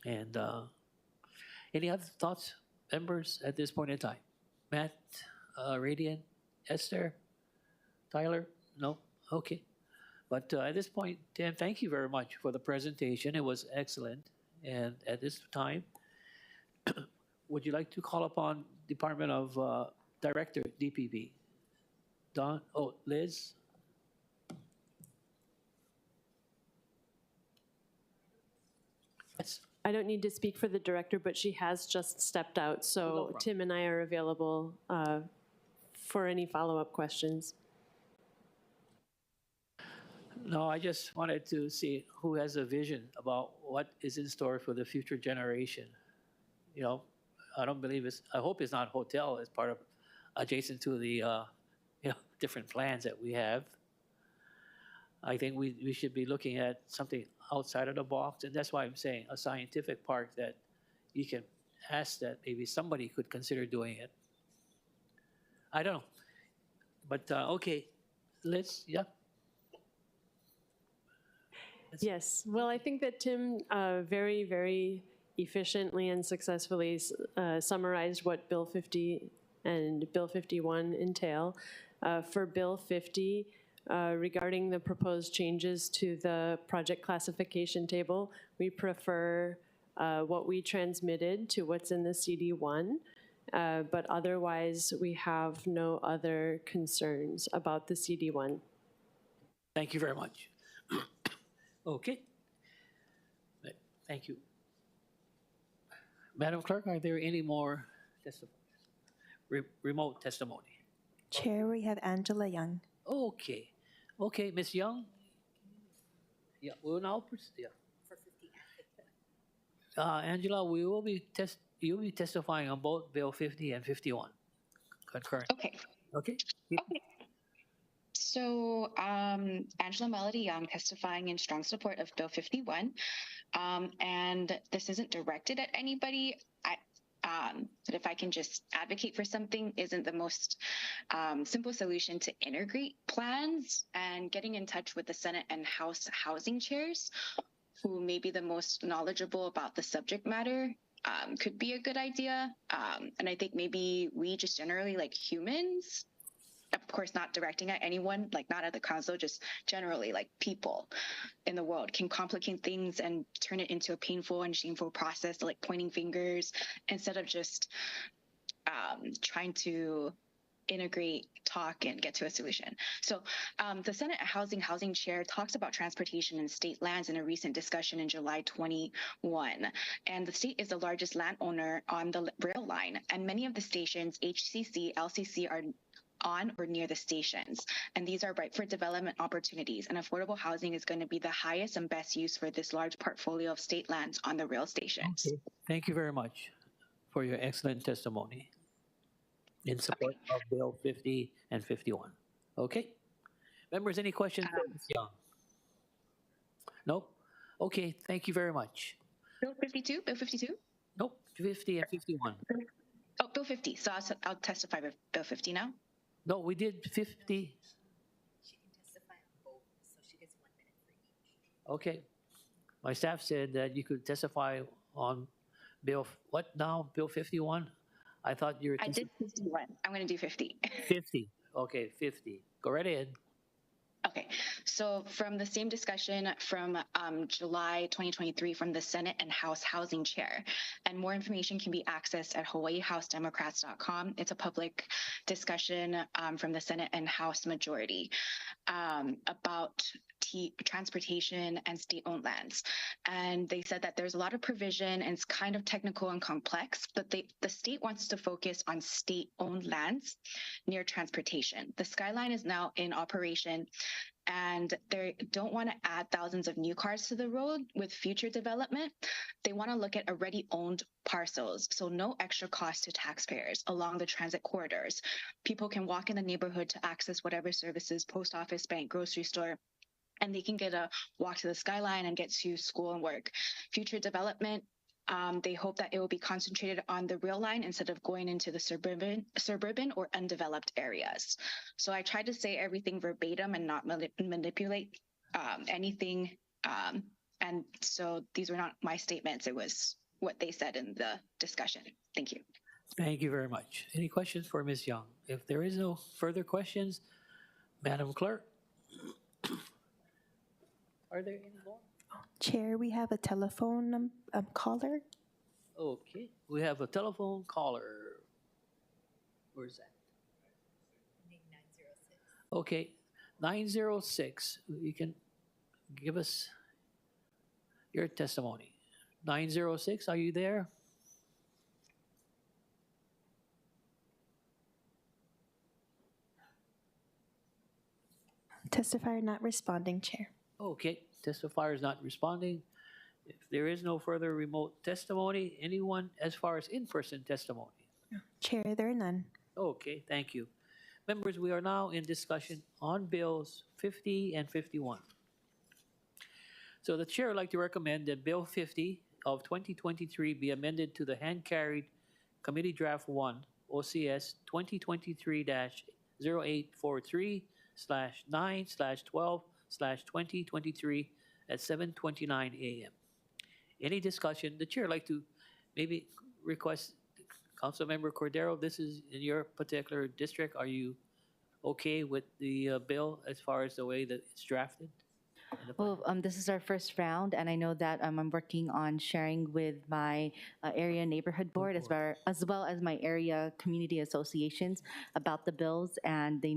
And any other thoughts, members, at this point in time? Matt, Radiant, Esther, Tyler? No? Okay. But at this point, Dan, thank you very much for the presentation. It was excellent. And at this time, would you like to call upon Department of Director, DPP? Don, Liz? Yes. I don't need to speak for the director, but she has just stepped out, so No problem. Tim and I are available for any follow-up questions. No, I just wanted to see who has a vision about what is in store for the future generation. I don't believe I hope it's not hotel as part of adjacent to the different plans that we have. I think we should be looking at something outside of the box, and that's why I'm saying a scientific park that you can ask that maybe somebody could consider doing it. I don't know, but okay, Liz, yeah. Yes, well, I think that Tim very, very efficiently and successfully summarized what Bill 50 and Bill 51 entail. For Bill 50, regarding the proposed changes to the project classification table, we prefer what we transmitted to what's in the CD1, but otherwise we have no other concerns about the CD1. Thank you very much. Okay. Thank you. Madam Clerk, are there any more remote testimony? Chair, we have Angela Young. Okay. Okay, Ms. Young? Yeah, we'll now proceed. Yeah. Angela, you'll be testifying on both Bill 50 and 51. Concurrent. Okay. Okay. Okay. So, Angela Melody Young testifying in strong support of Bill 51. And this isn't directed at anybody. But if I can just advocate for something, isn't the most simple solution to integrate plans, and getting in touch with the Senate and House housing chairs, who may be the most knowledgeable about the subject matter, could be a good idea. And I think maybe we just generally, like humans, of course not directing at anyone, like not at the council, just generally like people in the world, can complicate things and turn it into a painful and shameful process, like pointing fingers, instead of just trying to integrate, talk, and get to a solution. So the Senate Housing Chair talks about transportation and state lands in a recent discussion in July 21. And the state is the largest landowner on the rail line, and many of the stations, HCC, LCC, are on or near the stations, and these are ripe for development opportunities, and affordable housing is going to be the highest and best use for this large portfolio of state lands on the rail stations. Okay. Thank you very much for your excellent testimony in support of Bill 50 and 51. Okay. Members, any questions for Ms. Young? Nope. Okay, thank you very much. Bill 52? Bill 52? Nope, 50 and 51. Oh, Bill 50. So I'll testify with Bill 50 now. No, we did 50. She can testify on both, so she gets 1 minute for each. Okay. My staff said that you could testify on Bill, what now? Bill 51? I thought you were. I did 51. I'm going to do 50. 50. Okay, 50. Go right ahead. Okay, so from the same discussion from July 2023 from the Senate and House Housing Chair, and more information can be accessed at hawaiiHouseDemocrats.com. It's a public discussion from the Senate and House majority about transportation and state-owned lands. And they said that there's a lot of provision and it's kind of technical and complex, but the state wants to focus on state-owned lands near transportation. The Skyline is now in operation, and they don't want to add thousands of new cars to the road with future development. They want to look at already owned parcels, so no extra cost to taxpayers along the transit corridors. People can walk in the neighborhood to access whatever services, post office, bank, grocery store, and they can get a walk to the Skyline and get to school and work. Future development, they hope that it will be concentrated on the rail line instead of going into the suburban or undeveloped areas. So I tried to say everything verbatim and not manipulate anything. And so these were not my statements. It was what they said in the discussion. Thank you. Thank you very much. Any questions for Ms. Young? If there is no further questions, Madam Clerk. Are there any more? Chair, we have a telephone caller. Okay, we have a telephone caller. Where's that? Okay, 906. You can give us your testimony. 906, are you there? Testifier not responding, Chair. Okay, testifier is not responding. If there is no further remote testimony, anyone as far as in-person testimony? Chair, there are none. Okay, thank you. Members, we are now in discussion on bills 50 and 51. So the chair would like to recommend that Bill 50 of 2023 be amended to the hand-carried Committee Draft 1, OCS 2023-0843/9/12/2023 at 7:29 a.m. Any discussion? The chair would like to maybe request Councilmember Cordero, this is in your particular district. Are you okay with the bill as far as the way that it's drafted? Well, this is our first round, and I know that I'm working on sharing with my area neighborhood board as well as my area community associations about the bills, and they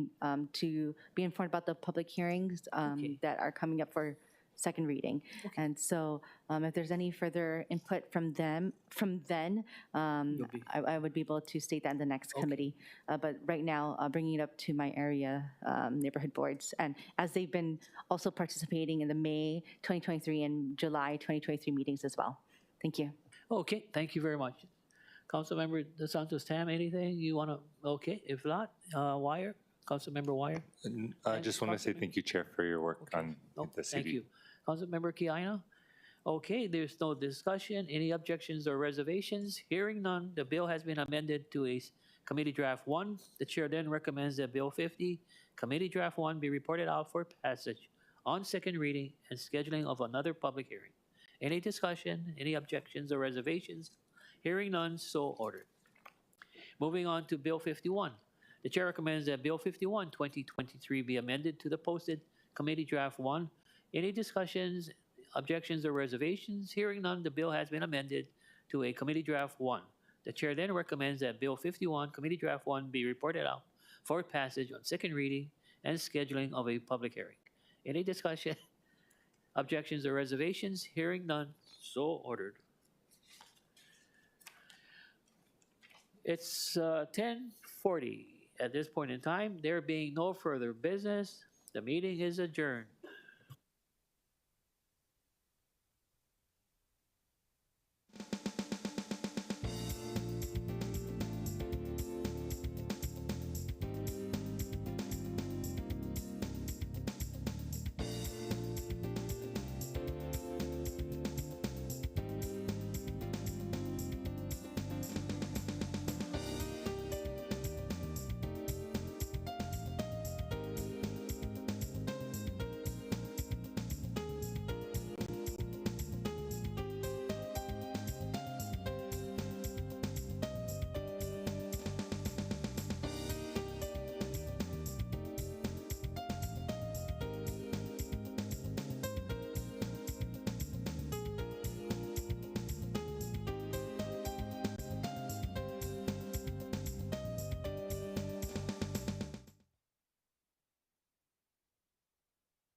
to be informed about the public hearings that are coming up for second reading. And so if there's any further input from then, I would be able to state that in the next committee. But right now, bringing it up to my area neighborhood boards. And as they've been also participating in the May 2023 and July 2023 meetings as well. Thank you. Okay, thank you very much. Councilmember DeSantos Tam, anything you want to, okay, if not, Wire, Councilmember Wire? I just want to say thank you, Chair, for your work on the CD. Thank you. Councilmember Kiana? Okay, there's no discussion. Any objections or reservations? Hearing none, the bill has been amended to a committee draft 1. The chair then recommends that Bill 50, committee draft 1, be reported out for passage on second reading and scheduling of another public hearing. Any discussion? Any objections or reservations? Hearing none, so ordered. Moving on to Bill 51. The chair recommends that Bill 51, 2023 be amended to the posted committee draft 1. Any discussions, objections, or reservations? Hearing none, the bill has been amended to a committee draft 1. The chair then recommends that Bill 51, committee draft 1, be reported out for passage on second reading and scheduling of a public hearing. Any discussion, objections, or reservations? Hearing none, so ordered. It's 10:40 at this point in time. There being no further business, the meeting is adjourned.